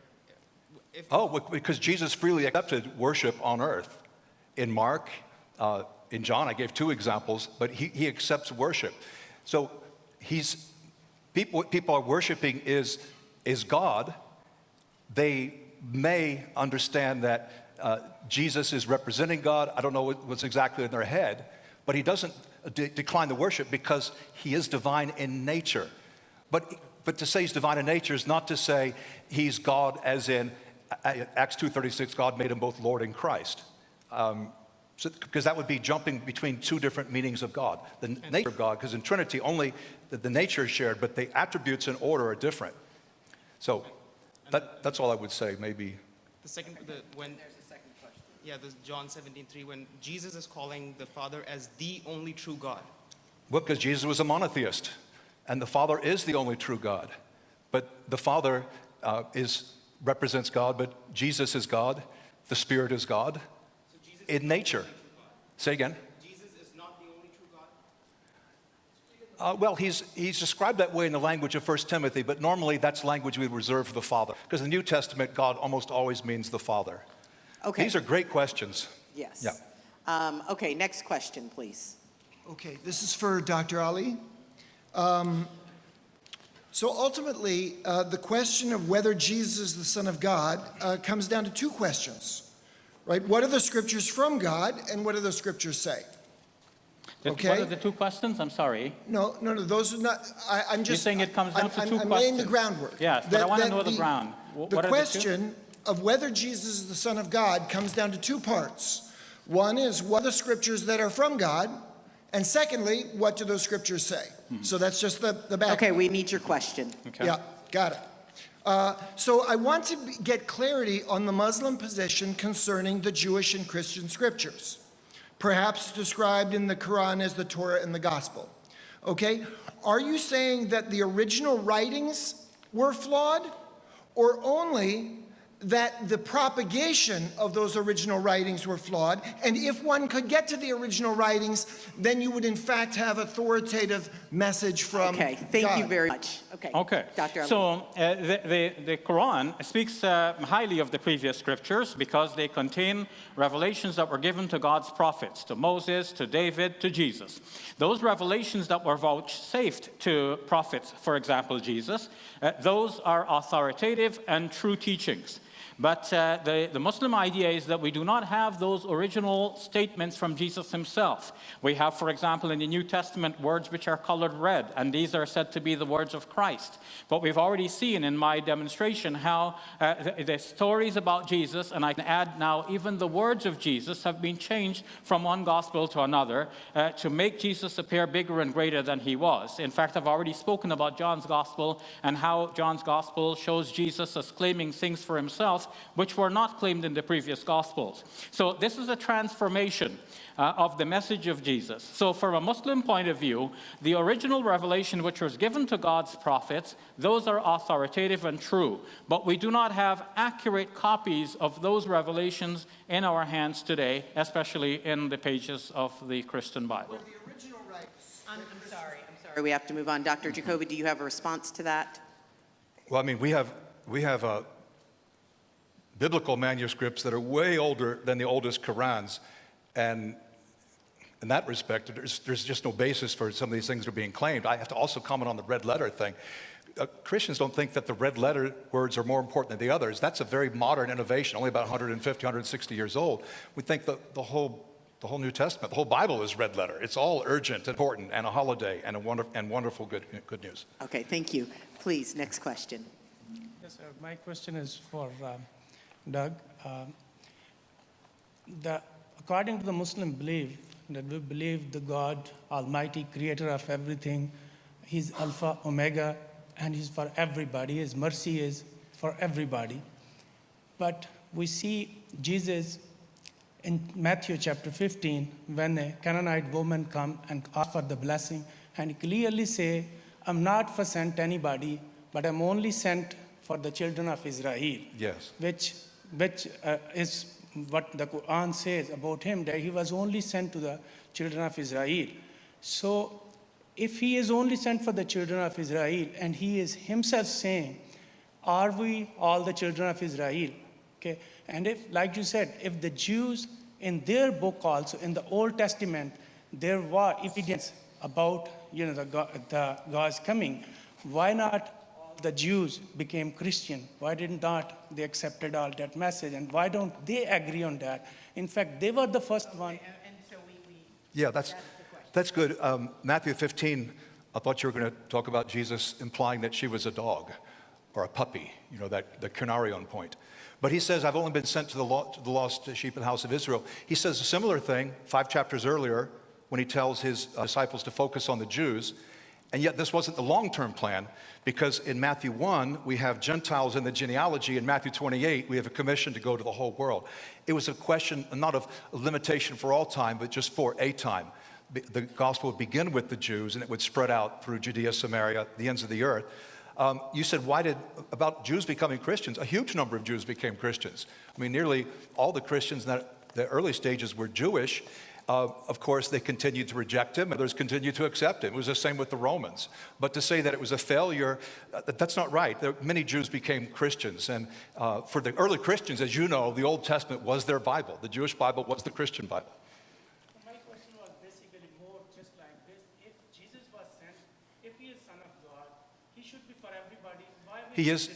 Because Jesus freely accepted worship on earth. In Mark, in John, I gave two examples, but he accepts worship. So people are worshiping is God. They may understand that Jesus is representing God. I don't know what's exactly in their head, but he doesn't decline the worship because he is divine in nature. But to say he's divine in nature is not to say he's God as in Acts 2:36, God made him both Lord and Christ. Because that would be jumping between two different meanings of God. The nature of God, because in Trinity only the nature is shared, but the attributes and order are different. So that's all I would say, maybe. There's a second question. Yeah, this John 17:3, when Jesus is calling the Father as the only true God. Well, because Jesus was a monotheist, and the Father is the only true God. But the Father represents God, but Jesus is God. The Spirit is God in nature. Say again. Jesus is not the only true God? Well, he's described that way in the language of 1 Timothy, but normally that's language we reserve for the Father. Because in the New Testament, God almost always means the Father. Okay. These are great questions. Yes. Yeah. Okay, next question, please. Okay, this is for Dr. Ali. So ultimately, the question of whether Jesus is the Son of God comes down to two questions, right? What are the scriptures from God, and what do the scriptures say? Okay. What are the two questions? I'm sorry. No, those are not, I'm just... You're saying it comes down to two questions. I'm laying the groundwork. Yes, but I want to know the ground. The question of whether Jesus is the Son of God comes down to two parts. One is, what are the scriptures that are from God? And secondly, what do those scriptures say? So that's just the back. Okay, we need your question. Okay. Yeah, got it. So I want to get clarity on the Muslim position concerning the Jewish and Christian scriptures, perhaps described in the Quran as the Torah and the Gospel. Okay, are you saying that the original writings were flawed, or only that the propagation of those original writings were flawed? And if one could get to the original writings, then you would in fact have authoritative message from Okay, thank God. you very much. Okay. Dr. Ali. So the Quran speaks highly of the previous scriptures because they contain revelations that were given to God's prophets, to Moses, to David, to Jesus. Those revelations that were vouchsafed to prophets, for example, Jesus, those are authoritative and true teachings. But the Muslim idea is that we do not have those original statements from Jesus himself. We have, for example, in the New Testament, words which are colored red, and these are said to be the words of Christ. But we've already seen in my demonstration how the stories about Jesus, and I can add now even the words of Jesus, have been changed from one gospel to another to make Jesus appear bigger and greater than he was. In fact, I've already spoken about John's gospel and how John's gospel shows Jesus as claiming things for himself himself, which were not claimed in the previous Gospels. So this is a transformation of the message of Jesus. So from a Muslim point of view, the original revelation which was given to God's prophets, those are authoritative and true. But we do not have accurate copies of those revelations in our hands today, especially in the pages of the Christian Bible. I'm sorry. We have to move on. Dr. Jacoby, do you have a response to that? Well, I mean, we have biblical manuscripts that are way older than the oldest Qurans, and in that respect, there's just no basis for some of these things that are being claimed. I have to also comment on the red letter thing. Christians don't think that the red letter words are more important than the others. That's a very modern innovation, only about 150, 160 years old. We think the whole New Testament, the whole Bible is red letter. It's all urgent, important, and a holiday, and wonderful good news. Okay, thank you. Please, next question. Yes, sir. My question is for Doug. According to the Muslim belief, that we believe the God, Almighty, creator of everything, He's Alpha, Omega, and He's for everybody. His mercy is for everybody. But we see Jesus in Matthew chapter 15, when a Canaanite woman come and offer the blessing, and he clearly say, I'm not for sent anybody, but I'm only sent for the children of Israel. Yes. Which is what the Quran says about him, that he was only sent to the children of Israel. So if he is only sent for the children of Israel, and he is himself saying, are we all the children of Israel? Okay. And if, like you said, if the Jews in their book also, in the Old Testament, there was evidence about the God's coming, why not the Jews became Christian? Why did not they accepted all that message? And why don't they agree on that? In fact, they were the first one. And so Yeah, that's good. Matthew 15, I thought you were going to talk about Jesus implying that she was a dog or a puppy, the Kariinka point. But he says, I've only been sent to the lost sheep of the house of Israel. He says a similar thing 5 chapters earlier when he tells his disciples to focus on the Jews. And yet this wasn't the long-term plan, because in Matthew 1, we have Gentiles in the genealogy. In Matthew 28, we have a commission to go to the whole world. It was a question not of a limitation for all time, but just for a time. The gospel would begin with the Jews, and it would spread out through Judea, Samaria, the ends of the earth. You said, about Jews becoming Christians? A huge number of Jews became Christians. I mean, nearly all the Christians in the early stages were Jewish. Of course, they continued to reject him, others continued to accept him. It was the same with the Romans. But to say that it was a failure, that's not right. Many Jews became Christians. And for the early Christians, as you know, the Old Testament was their Bible. The Jewish Bible was the Christian Bible. My question was basically more just like this. If Jesus was sent, if he is Son of God, he should be for everybody.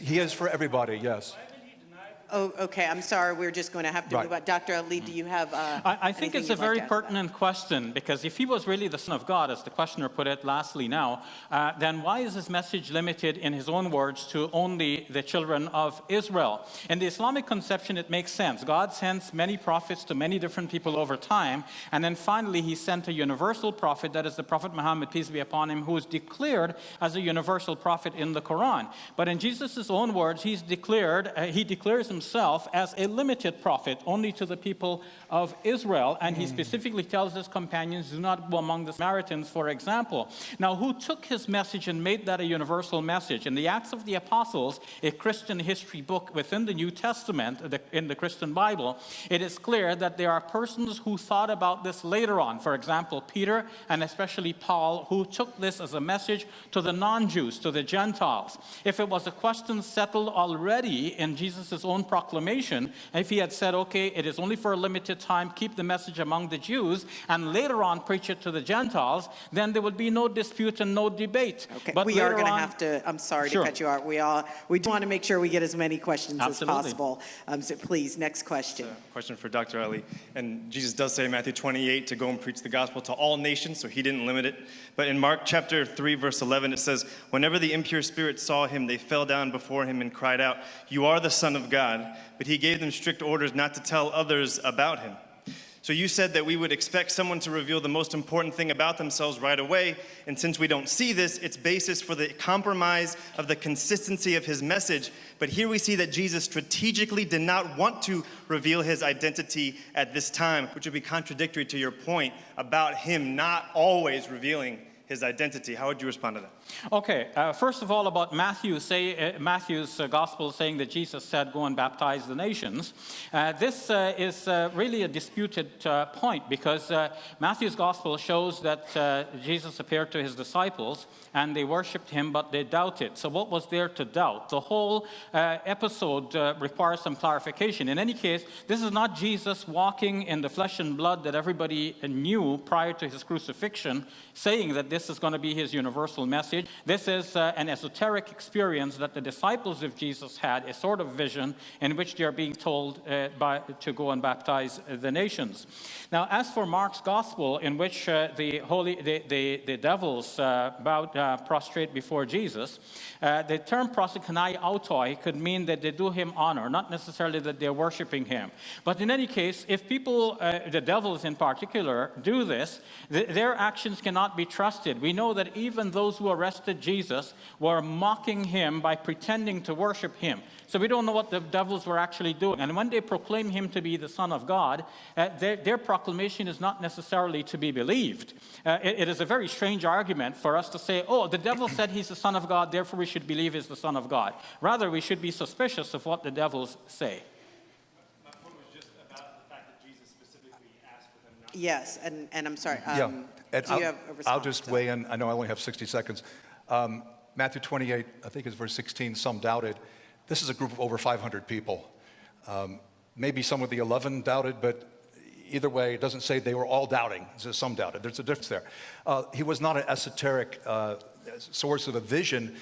He is for everybody, yes. Why will he deny? Oh, okay. I'm sorry. We're just going to have to move on. Dr. Ali, do you have I think it's a very pertinent question, because if he was really the Son of God, as the questioner put it lastly now, then why is his message limited, in his own words, to only the children of Israel? In the Islamic conception, it makes sense. God sends many prophets to many different people over time, and then finally he sent a universal prophet, that is the Prophet Muhammad, peace be upon him, who is declared as a universal prophet in the Quran. But in Jesus' own words, he declares himself as a limited prophet only to the people of Israel, and he specifically tells his companions, do not go among the Samaritans, for example. Now, who took his message and made that a universal message? In the Acts of the Apostles, a Christian history book within the New Testament, in the Christian Bible, it is clear that there are persons who thought about this later on. For example, Peter and especially Paul, who took this as a message to the non-Jews, to the Gentiles. If it was a question settled already in Jesus' own proclamation, if he had said, okay, it is only for a limited time, keep the message among the Jews, and later on preach it to the Gentiles, then there would be no dispute and no debate. Okay, but we are going to have to, I'm sorry Sure. to cut you out. We do want to make sure we get as many questions Absolutely. as possible. So please, next question. Question for Dr. Ali. And Jesus does say in Matthew 28 to go and preach the gospel to all nations, so he didn't limit it. But in Mark chapter 3, verse 11, it says, whenever the impure spirits saw him, they fell down before him and cried out, you are the Son of God. But he gave them strict orders not to tell others about him. So you said that we would expect someone to reveal the most important thing about themselves right away, and since we don't see this, it's basis for the compromise of the consistency of his message. But here we see that Jesus strategically did not want to reveal his identity at this time, which would be contradictory to your point about him not always revealing his identity. How would you respond to that? Okay, first of all, about Matthew's gospel saying that Jesus said, go and baptize the nations. This is really a disputed point because Matthew's gospel shows that Jesus appeared to his disciples and they worshipped him, but they doubted. So what was there to doubt? The whole episode requires some clarification. In any case, this is not Jesus walking in the flesh and blood that everybody knew prior to his crucifixion, saying that this is going to be his universal message. This is an esoteric experience that the disciples of Jesus had, a sort of vision in which they are being told to go and baptize the nations. Now, as for Mark's gospel, in which the devils bowed prostrate before Jesus, the term prosekanai autoi could mean that they do him honor, not necessarily that they're worshiping him. But in any case, if people, the devils in particular, do this, their actions cannot be trusted. We know that even those who arrested Jesus were mocking him by pretending to worship him. So we don't know what the devils were actually doing. And when they proclaim him to be the Son of God, their proclamation is not necessarily to be believed. It is a very strange argument for us to say, oh, the devil said he's the Son of God, therefore we should believe he's the Son of God. Rather, we should be suspicious of what the devils say. My point was just about the fact that Jesus specifically asked for them not to. Yes, and I'm sorry. Ed, do you have a response? I'll just weigh in. I know I only have 60 seconds. Matthew 28, I think it's verse 16, some doubted. This is a group of over 500 people. Maybe some of the 11 doubted, but either way, it doesn't say they were all doubting. It says some doubted. There's a difference there. He was not an esoteric source of a vision.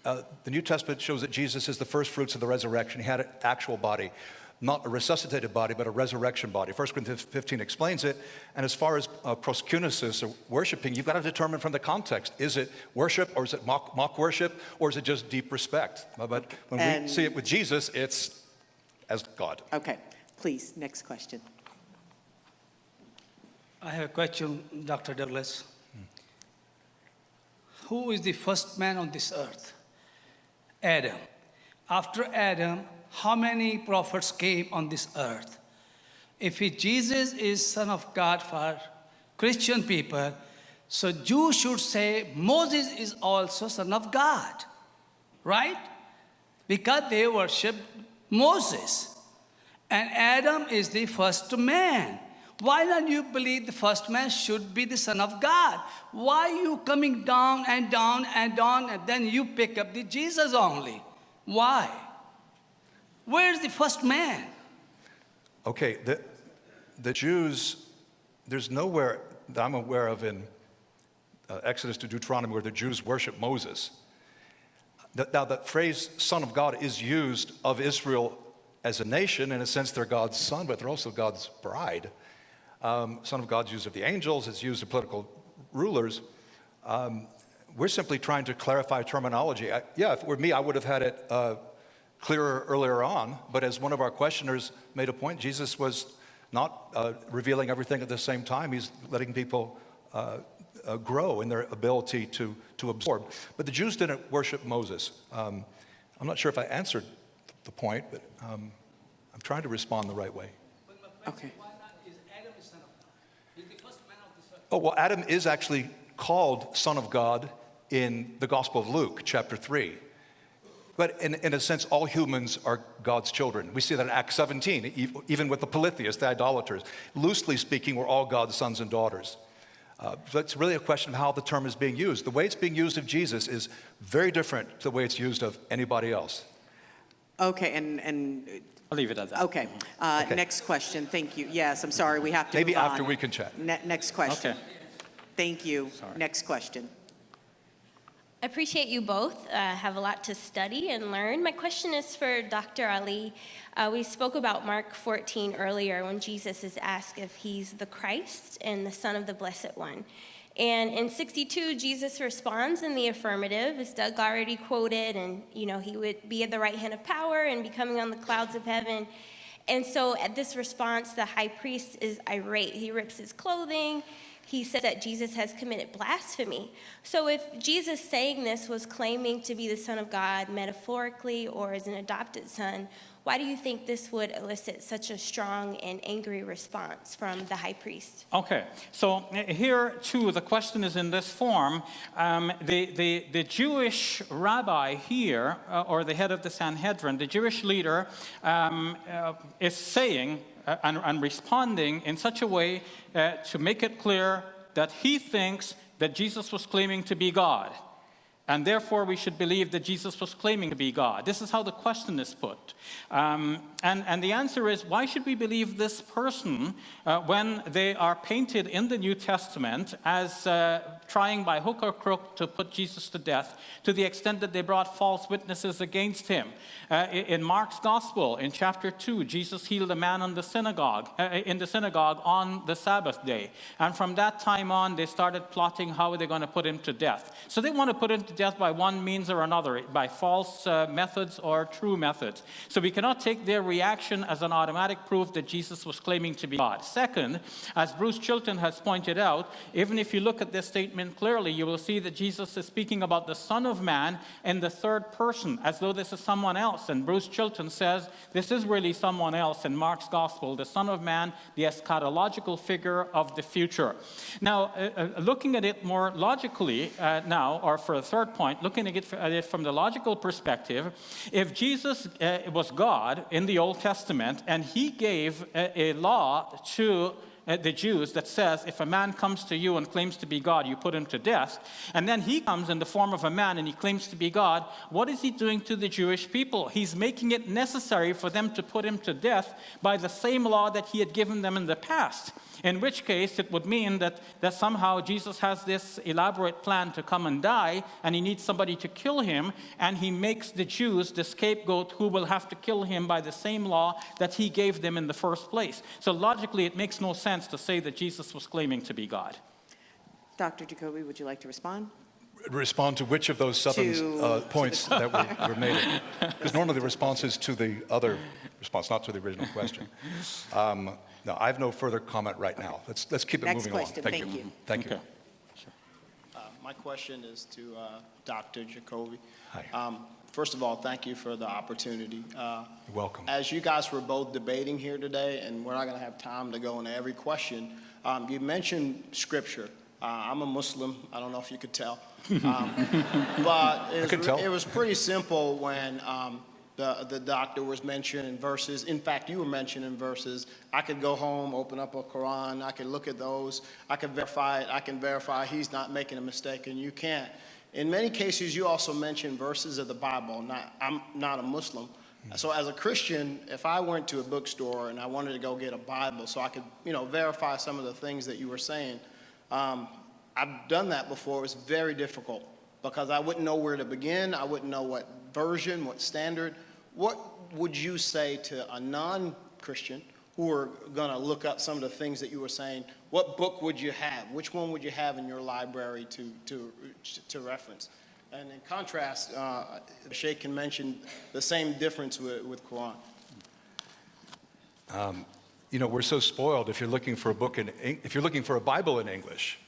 The New Testament shows that Jesus is the first fruits of the resurrection. He had an actual body. Not a resuscitated body, but a resurrection body. 1 Corinthians 15 explains it. And as far as proskunesis, or worshiping, you've got to determine from the context. Is it worship, or is it mock worship, or is it just deep respect? But when we see it with Jesus, it's as God. Okay, please, next question. I have a question, Dr. Douglas. Who is the first man on this earth? Adam. After Adam, how many prophets came on this earth? If Jesus is Son of God for Christian people, so Jews should say Moses is also Son of God, right? Because they worship Moses. And Adam is the first man. Why don't you believe the first man should be the Son of God? Why are you coming down and down and down, and then you pick up the Jesus only? Why? Where's the first man? Okay, the Jews, there's nowhere that I'm aware of in Exodus to Deuteronomy where the Jews worship Moses. Now, that phrase, Son of God, is used of Israel as a nation. In a sense, they're God's son, but they're also God's bride. Son of God's used of the angels, it's used of political rulers. We're simply trying to clarify terminology. If it were me, I would have had it clearer earlier on, but as one of our questioners made a point, Jesus was not revealing everything at the same time. He's letting people grow in their ability to absorb. But the Jews didn't worship Moses. I'm not sure if I answered the point, but I'm trying to respond the right way. Okay. Why not is Adam the Son of God? He's the first man of this earth. Oh, well, Adam is actually called Son of God in the Gospel of Luke, chapter 3. But in a sense, all humans are God's children. We see that in Acts 17, even with the polytheists, the idolaters. Loosely speaking, we're all God's sons and daughters. So it's really a question of how the term is being used. The way it's being used of Jesus is very different to the way it's used of anybody else. Okay, and I'll leave it at that. okay. Next question. Thank you. Yes, I'm sorry. We have to Maybe move on. after we can chat. Next question. Okay. Thank you. Next question. I appreciate you both. Have a lot to study and learn. My question is for Dr. Ali. We spoke about Mark 14 earlier when Jesus is asked if he's the Christ and the Son of the Blessed One. And in 62, Jesus responds in the affirmative, as Doug already quoted, and he would be at the right hand of power and be coming on the clouds of heaven. And so at this response, the high priest is irate. He rips his clothing. He says that Jesus has committed blasphemy. So if Jesus saying this was claiming to be the Son of God metaphorically or as an adopted son, why do you think this would elicit such a strong and angry response from the high priest? Okay, so here too, the question is in this form. The Jewish rabbi here, or the head of the Sanhedrin, the Jewish leader, is saying and responding in such a way to make it clear that he thinks that Jesus was claiming to be God. And therefore, we should believe that Jesus was claiming to be God. This is how the question is put. And the answer is, why should we believe this person when they are painted in the New Testament as trying by hook or crook to put Jesus to death, to the extent that they brought false witnesses against him? In Mark's Gospel, in chapter 2, Jesus healed a man in the synagogue on the Sabbath day. And from that time on, they started plotting how they're going to put him to death. So they want to put him to death by one means or another, by false methods or true methods. So we cannot take their reaction as an automatic proof that Jesus was claiming to be God. Second, as Bruce Chilton has pointed out, even if you look at this statement clearly, you will see that Jesus is speaking about the Son of Man in the third person, as though this is someone else. And Bruce Chilton says this is really someone else in Mark's Gospel, the Son of Man, the eschatological figure of the future. Now, looking at it more logically now, or for a third point, looking at it from the logical perspective, if Jesus was God in the Old Testament, and he gave a law to the Jews that says if a man comes to you and claims to be God, you put him to death, and then he comes in the form of a man and he claims to be God, what is he doing to the Jewish people? He's making it necessary for them to put him to death by the same law that he had given them in the past. In which case, it would mean that somehow Jesus has this elaborate plan to come and die, and he needs somebody to kill him, and he makes the Jews the scapegoat who will have to kill him by the same law that he gave them in the first place. So logically, it makes no sense to say that Jesus was claiming to be God. Dr. Jacoby, would you like to respond? Respond to which of those seven points that were made? Because normally the response is to the other response, not to the original question. No, I have no further comment right now. Let's keep it Next moving question. along. Thank you. Thank you. Okay. My question is to Dr. Jacoby. Hi. First of all, thank you for the opportunity. You're welcome. As you guys were both debating here today, and we're not going to have time to go into every question, you mentioned Scripture. I'm a Muslim. I don't know if you could tell. But it was pretty simple when the doctor was mentioning verses. In fact, you were mentioning verses. I could go home, open up a Quran. I could look at those. I could verify it. I can verify he's not making a mistake, and you can't. In many cases, you also mention verses of the Bible. I'm not a Muslim. So as a Christian, if I went to a bookstore and I wanted to go get a Bible so I could, verify some of the things that you were saying, I've done that before. It was very difficult because I wouldn't know where to begin. I wouldn't know what version, what standard. What would you say to a non-Christian who are going to look up some of the things that you were saying? What book would you have? Which one would you have in your library to reference? And in contrast, Sheikh can mention the same difference with Quran. We're so spoiled. If you're looking for a Bible in English,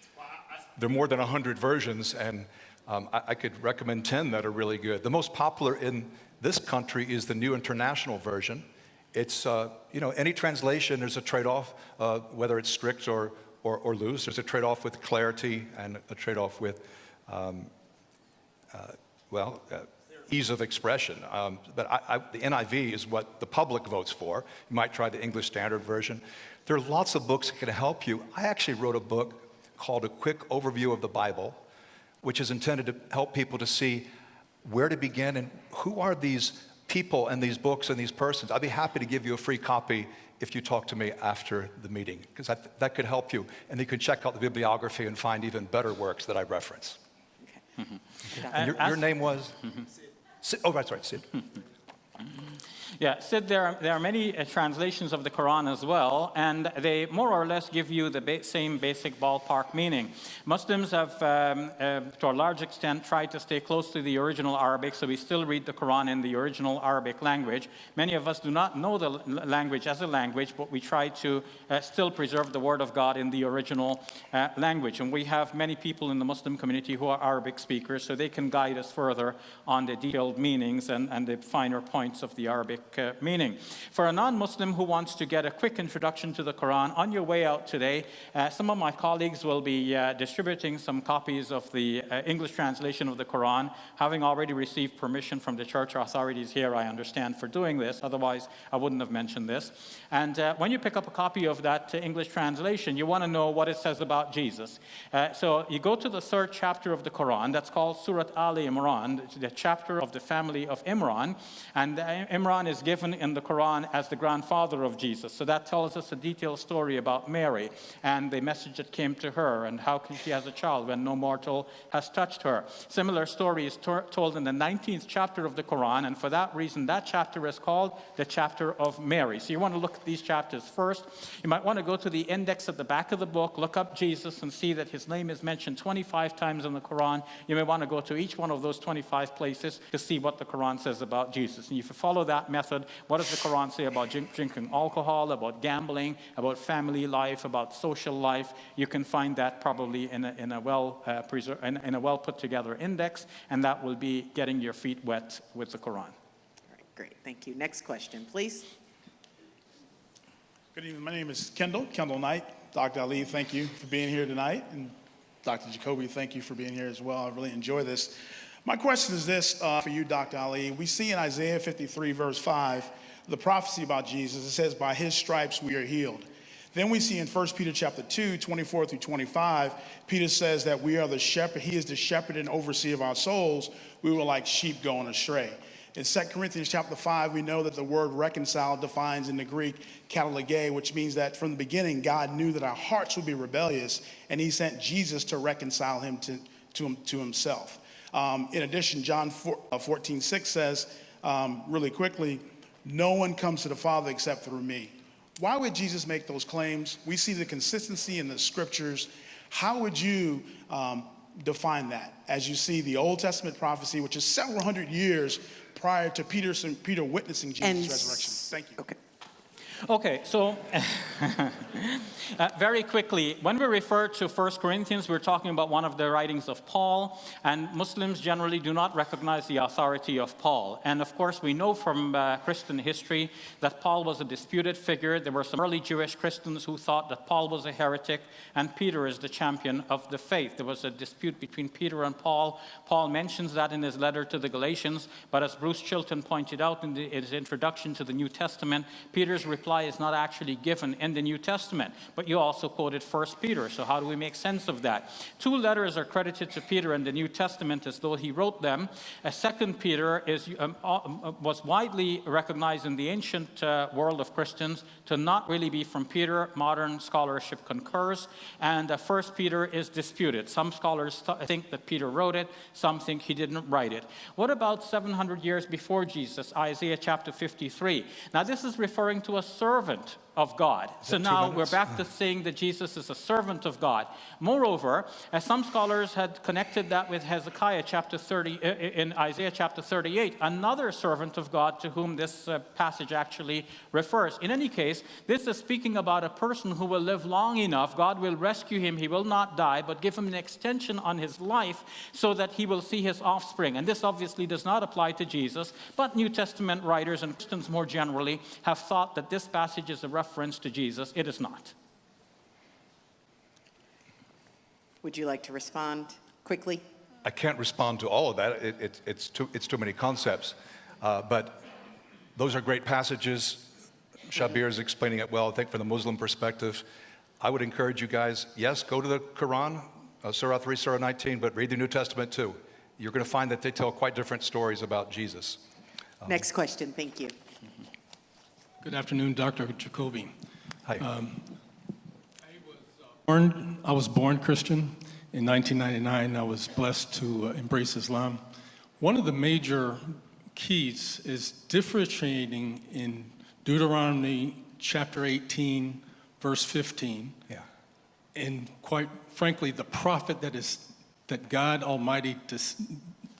there are more than 100 versions, and I could recommend 10 that are really good. The most popular in this country is the New International Version. It's, any translation, there's a trade-off, whether it's strict or loose. There's a trade-off with clarity and a trade-off with, ease of expression. But the NIV is what the public votes for. You might try the English Standard Version. There are lots of books that can help you. I actually wrote a book called A Quick Overview of the Bible, which is intended to help people to see where to begin and who are these people and these books and these persons. I'd be happy to give you a free copy if you talk to me after the meeting, because that could help you. And you can check out the bibliography and find even better works that I reference. Okay. And your name was? Sid. Oh, right, sorry, Sid. Yeah, Sid, there are many translations of the Quran as well, and they more or less give you the same basic ballpark meaning. Muslims have, to a large extent, tried to stay close to the original Arabic, so we still read the Quran in the original Arabic language. Many of us do not know the language as a language, but we try to still preserve the Word of God in the original language. And we have many people in the Muslim community who are Arabic speakers, so they can guide us further on the detailed meanings and the finer points of the Arabic meaning. For a non-Muslim who wants to get a quick introduction to the Quran, on your way out today, some of my colleagues will be distributing some copies of the English translation of the Quran, having already received permission from the church authorities here, I understand, for doing this. Otherwise, I wouldn't have mentioned this. And when you pick up a copy of that English translation, you want to know what it says about Jesus. So you go to the 3rd chapter of the Quran. That's called Surat Ali Imran, the chapter of the family of Imran. And Imran is given in the Quran as the grandfather of Jesus. So that tells us a detailed story about Mary and the message that came to her and how she has a child when no mortal has touched her. Similar story is told in the 19th chapter of the Quran, and for that reason, that chapter is called the chapter of Mary. So you want to look at these chapters first. You might want to go to the index at the back of the book, look up Jesus, and see that his name is mentioned 25 times in the Quran. You may want to go to each one of those 25 places to see what the Quran says about Jesus. And if you follow that method, what does the Quran say about drinking alcohol, about gambling, about family life, about social life? You can find that probably in a well put together index, and that will be getting your feet wet with the Quran. All right, great. Thank you. Next question, please. Good evening. My name is Kendall Knight. Dr. Ali, thank you for being here tonight. And Dr. Jacoby, thank you for being here as well. I really enjoy this. My question is this for you, Dr. Ali. We see in Isaiah 53, verse 5, the prophecy about Jesus. It says, by his stripes we are healed. Then we see in 1 Peter chapter 2, 24 through 25, Peter says that we are the shepherd. He is the shepherd and overseer of our souls. We were like sheep going astray. In 2 Corinthians chapter 5, we know that the word reconcile defines in the Greek katalage, which means that from the beginning, God knew that our hearts would be rebellious, and he sent Jesus to reconcile him to himself. In addition, John 14:6 says, really quickly, no one comes to the Father except through me. Why would Jesus make those claims? We see the consistency in the scriptures. How would you define that as you see the Old Testament prophecy, which is several hundred years prior to Peter witnessing Jesus' resurrection? Thank you. Okay, so very quickly, when we refer to 1 Corinthians, we're talking about one of the writings of Paul, and Muslims generally do not recognize the authority of Paul. And of course, we know from Christian history that Paul was a disputed figure. There were some early Jewish Christians who thought that Paul was a heretic, and Peter is the champion of the faith. There was a dispute between Peter and Paul. Paul mentions that in his letter to the Galatians, but as Bruce Chilton pointed out in his introduction to the New Testament, Peter's reply is not actually given in the New Testament. But you also quoted 1 Peter, so how do we make sense of that? 2 letters are credited to Peter in the New Testament as though he wrote them. 2 Peter was widely recognized in the ancient world of Christians to not really be from Peter. Modern scholarship concurs. And 1 Peter is disputed. Some scholars think that Peter wrote it. Some think he didn't write it. What about 700 years before Jesus, Isaiah chapter 53? Now this is referring to a servant of God. So now we're back to saying that Jesus is a servant of God. Moreover, as some scholars had connected that with Hezekiah chapter 30, in Isaiah chapter 38, another servant of God to whom this passage actually refers. In any case, this is speaking about a person who will live long enough. God will rescue him. He will not die, but give him an extension on his life so that he will see his offspring. And this obviously does not apply to Jesus, but New Testament writers and Christians more generally have thought that this passage is a reference to Jesus. It is not. Would you like to respond quickly? I can't respond to all of that. It's too many concepts. But those are great passages. Shabir is explaining it well, I think, from the Muslim perspective. I would encourage you guys, yes, go to the Quran, Surah 3, Surah 19, but read the New Testament too. You're going to find that they tell quite different stories about Jesus. Next question, thank you. Good afternoon, Dr. Jacoby. Hi. I was born Christian. In 1999, I was blessed to embrace Islam. One of the major keys is differentiating in Deuteronomy chapter 18, verse 15. Yeah. And quite frankly, the prophet that God Almighty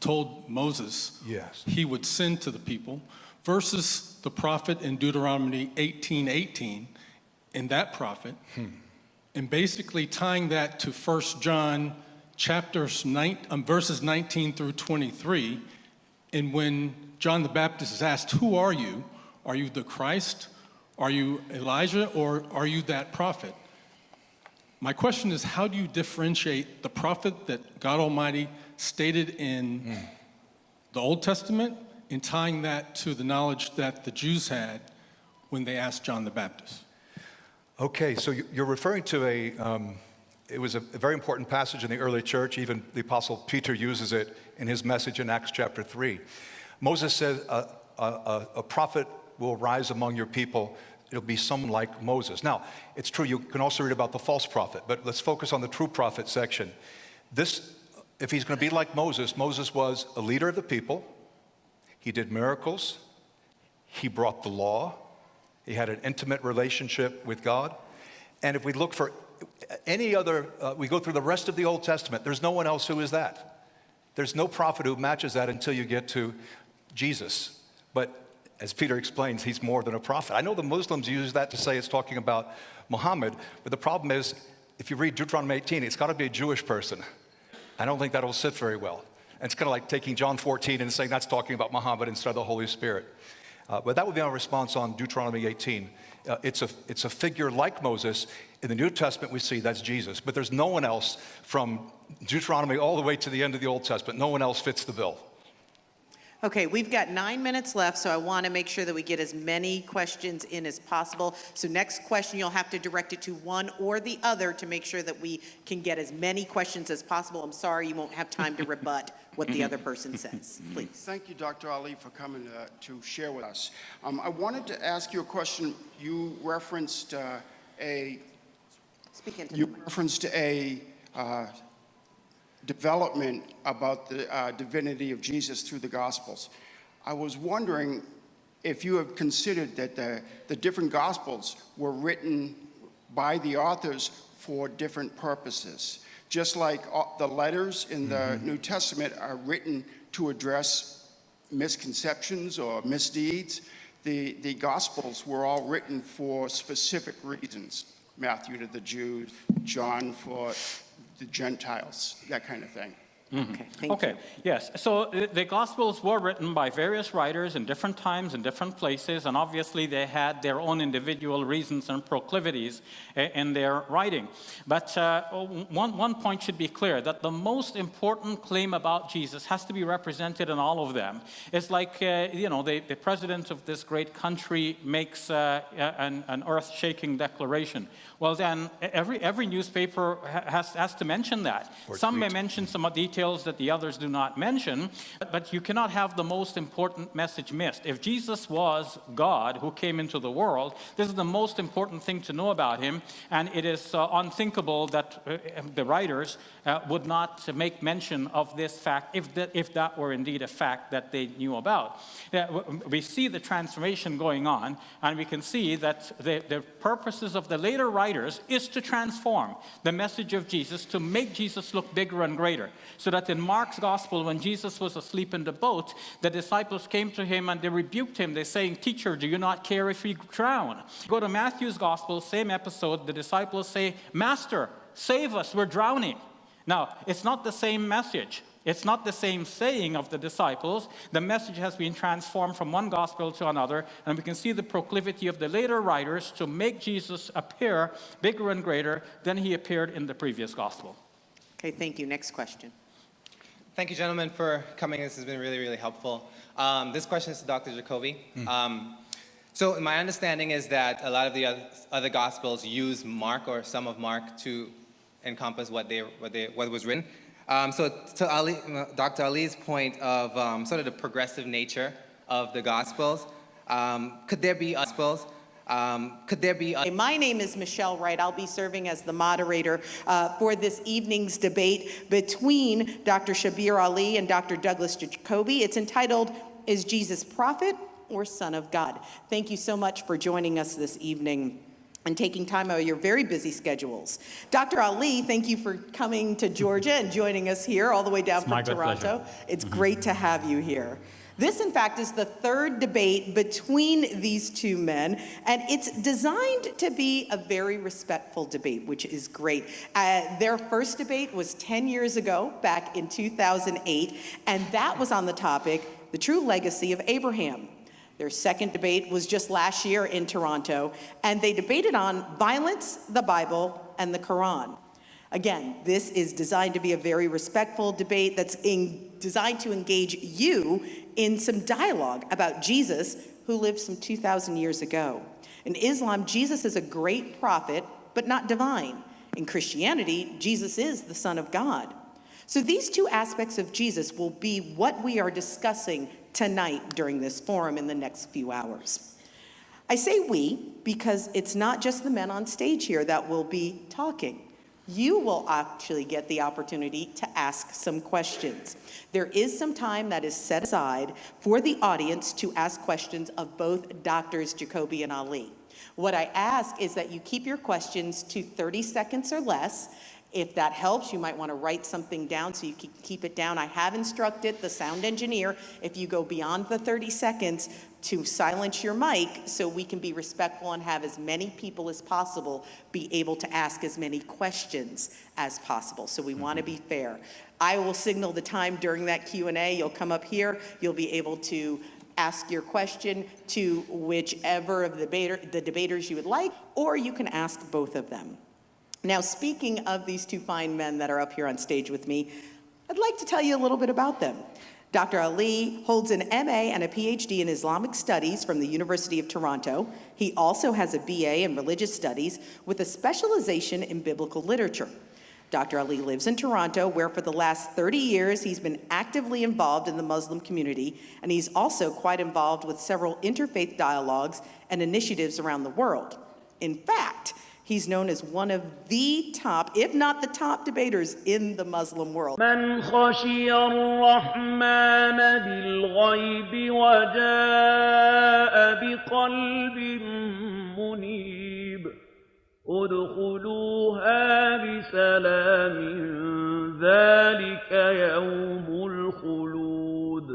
told Moses Yes. he would send to the people, versus the prophet in Deuteronomy 18:18, and that prophet, and basically tying that to 1 John verses 19 through 23, and when John the Baptist is asked, "Who are you? Are you the Christ? Are you Elijah? Or are you that prophet?" My question is, how do you differentiate the prophet that God Almighty stated in the Old Testament and tying that to the knowledge that the Jews had when they asked John the Baptist? Okay, so you're referring to it was a very important passage in the early church. Even the Apostle Peter uses it in his message in Acts chapter 3. Moses says, a prophet will rise among your people. It'll be someone like Moses. Now, it's true, you can also read about the false prophet, but let's focus on the true prophet section. If he's going to be like Moses, Moses was a leader of the people. He did miracles. He brought the law. He had an intimate relationship with God. And if we look for any other, we go through the rest of the Old Testament, there's no one else who is that. There's no prophet who matches that until you get to Jesus. But as Peter explains, he's more than a prophet. I know the Muslims use that to say it's talking about Muhammad, but the problem is, if you read Deuteronomy 18, it's got to be a Jewish person. I don't think that'll sit very well. And it's kind of like taking John 14 and saying that's talking about Muhammad instead of the Holy Spirit. But that would be our response on Deuteronomy 18. It's a figure like Moses. In the New Testament, we see that's Jesus. But there's no one else from Deuteronomy all the way to the end of the Old Testament. No one else fits the bill. Okay, we've got 9 minutes left, so I want to make sure that we get as many questions in as possible. So next question, you'll have to direct it to one or the other to make sure that we can get as many questions as possible. I'm sorry you won't have time to rebut what the other person says. Please. Thank you, Dr. Ali, for coming to share with us. I wanted to ask you a question. You referenced a development about the divinity of Jesus through the Gospels. I was wondering if you have considered that the different Gospels were written by the authors for different purposes. Just like the letters in the New Testament are written to address misconceptions or misdeeds, the Gospels were all written for specific reasons. Matthew to the Jews, John for the Gentiles, that kind of thing. Okay, thank you. Yes. So the Gospels were written by various writers in different times and different places, and obviously they had their own individual reasons and proclivities in their writing. But one point should be clear, that the most important claim about Jesus has to be represented in all of them. It's like, the president of this great country makes an earth-shaking declaration. Well, then every newspaper has to mention that. Some may mention some details that the others do not mention, but you cannot have the most important message missed. If Jesus was God who came into the world, this is the most important thing to know about him, and it is unthinkable that the writers would not make mention of this fact if that were indeed a fact that they knew about. We see the transformation going on, and we can see that the purposes of the later writers is to transform the message of Jesus, to make Jesus look bigger and greater. So that in Mark's gospel, when Jesus was asleep in the boat, the disciples came to him and they rebuked him. They're saying, "Teacher, do you not care if we drown?" Go to Matthew's gospel, same episode, the disciples say, "Master, save us, we're drowning." Now, it's not the same message. It's not the same saying of the disciples. The message has been transformed from one gospel to another, and we can see the proclivity of the later writers to make Jesus appear bigger and greater than he appeared in the previous gospel. Okay, thank you. Next question. Thank you, gentlemen, for coming. This has been really, really helpful. This question is to Dr. Jacoby. So my understanding is that a lot of the other Gospels use Mark or some of Mark to encompass what was written. So to Dr. Ali's point of sort of the progressive nature of the Gospels, could there be Gospels? My name is Michelle Wright. I'll be serving as the moderator for this evening's debate between Dr. Shabir Ali and Dr. Douglas Jacoby. It's entitled, is Jesus prophet or son of God? Thank you so much for joining us this evening and taking time out of your very busy schedules. Dr. Ali, thank you for coming to Georgia and joining us here all the way down from Toronto. It's great to have you here. This, in fact, is the third debate between these two men, and it's designed to be a very respectful debate, which is great. Their first debate was 10 years ago, back in 2008, and that was on the topic, the true legacy of Abraham. Their second debate was just last year in Toronto, and they debated on violence, the Bible, and the Quran. Again, this is designed to be a very respectful debate that's designed to engage you in some dialogue about Jesus, who lived some 2,000 years ago. In Islam, Jesus is a great prophet, but not divine. In Christianity, Jesus is the Son of God. So these two aspects of Jesus will be what we are discussing tonight during this forum in the next few hours. I say we because it's not just the men on stage here that will be talking. You will actually get the opportunity to ask some questions. There is some time that is set aside for the audience to ask questions of both Doctors Jacoby and Ali. What I ask is that you keep your questions to 30 seconds or less. If that helps, you might want to write something down so you can keep it down. I have instructed the sound engineer, if you go beyond the 30 seconds, to silence your mic so we can be respectful and have as many people as possible be able to ask as many questions as possible. So we want to be fair. I will signal the time during that Q&A. You'll come up here. You'll be able to ask your question to whichever of the debaters you would like, or you can ask both of them. Now, speaking of these two fine men that are up here on stage with me, I'd like to tell you a little bit about them. Dr. Ali holds an MA and a PhD in Islamic Studies from the University of Toronto. He also has a BA in Religious Studies with a specialization in biblical literature. Dr. Ali lives in Toronto, where for the last 30 years he's been actively involved in the Muslim community, and he's also quite involved with several interfaith dialogues and initiatives around the world. In fact, he's known as one of the top, if not the top, debaters in the Muslim world. من خشي الرحمن بالغيب وجاء بقلب منيب ادخلوها بسلام ذلك يوم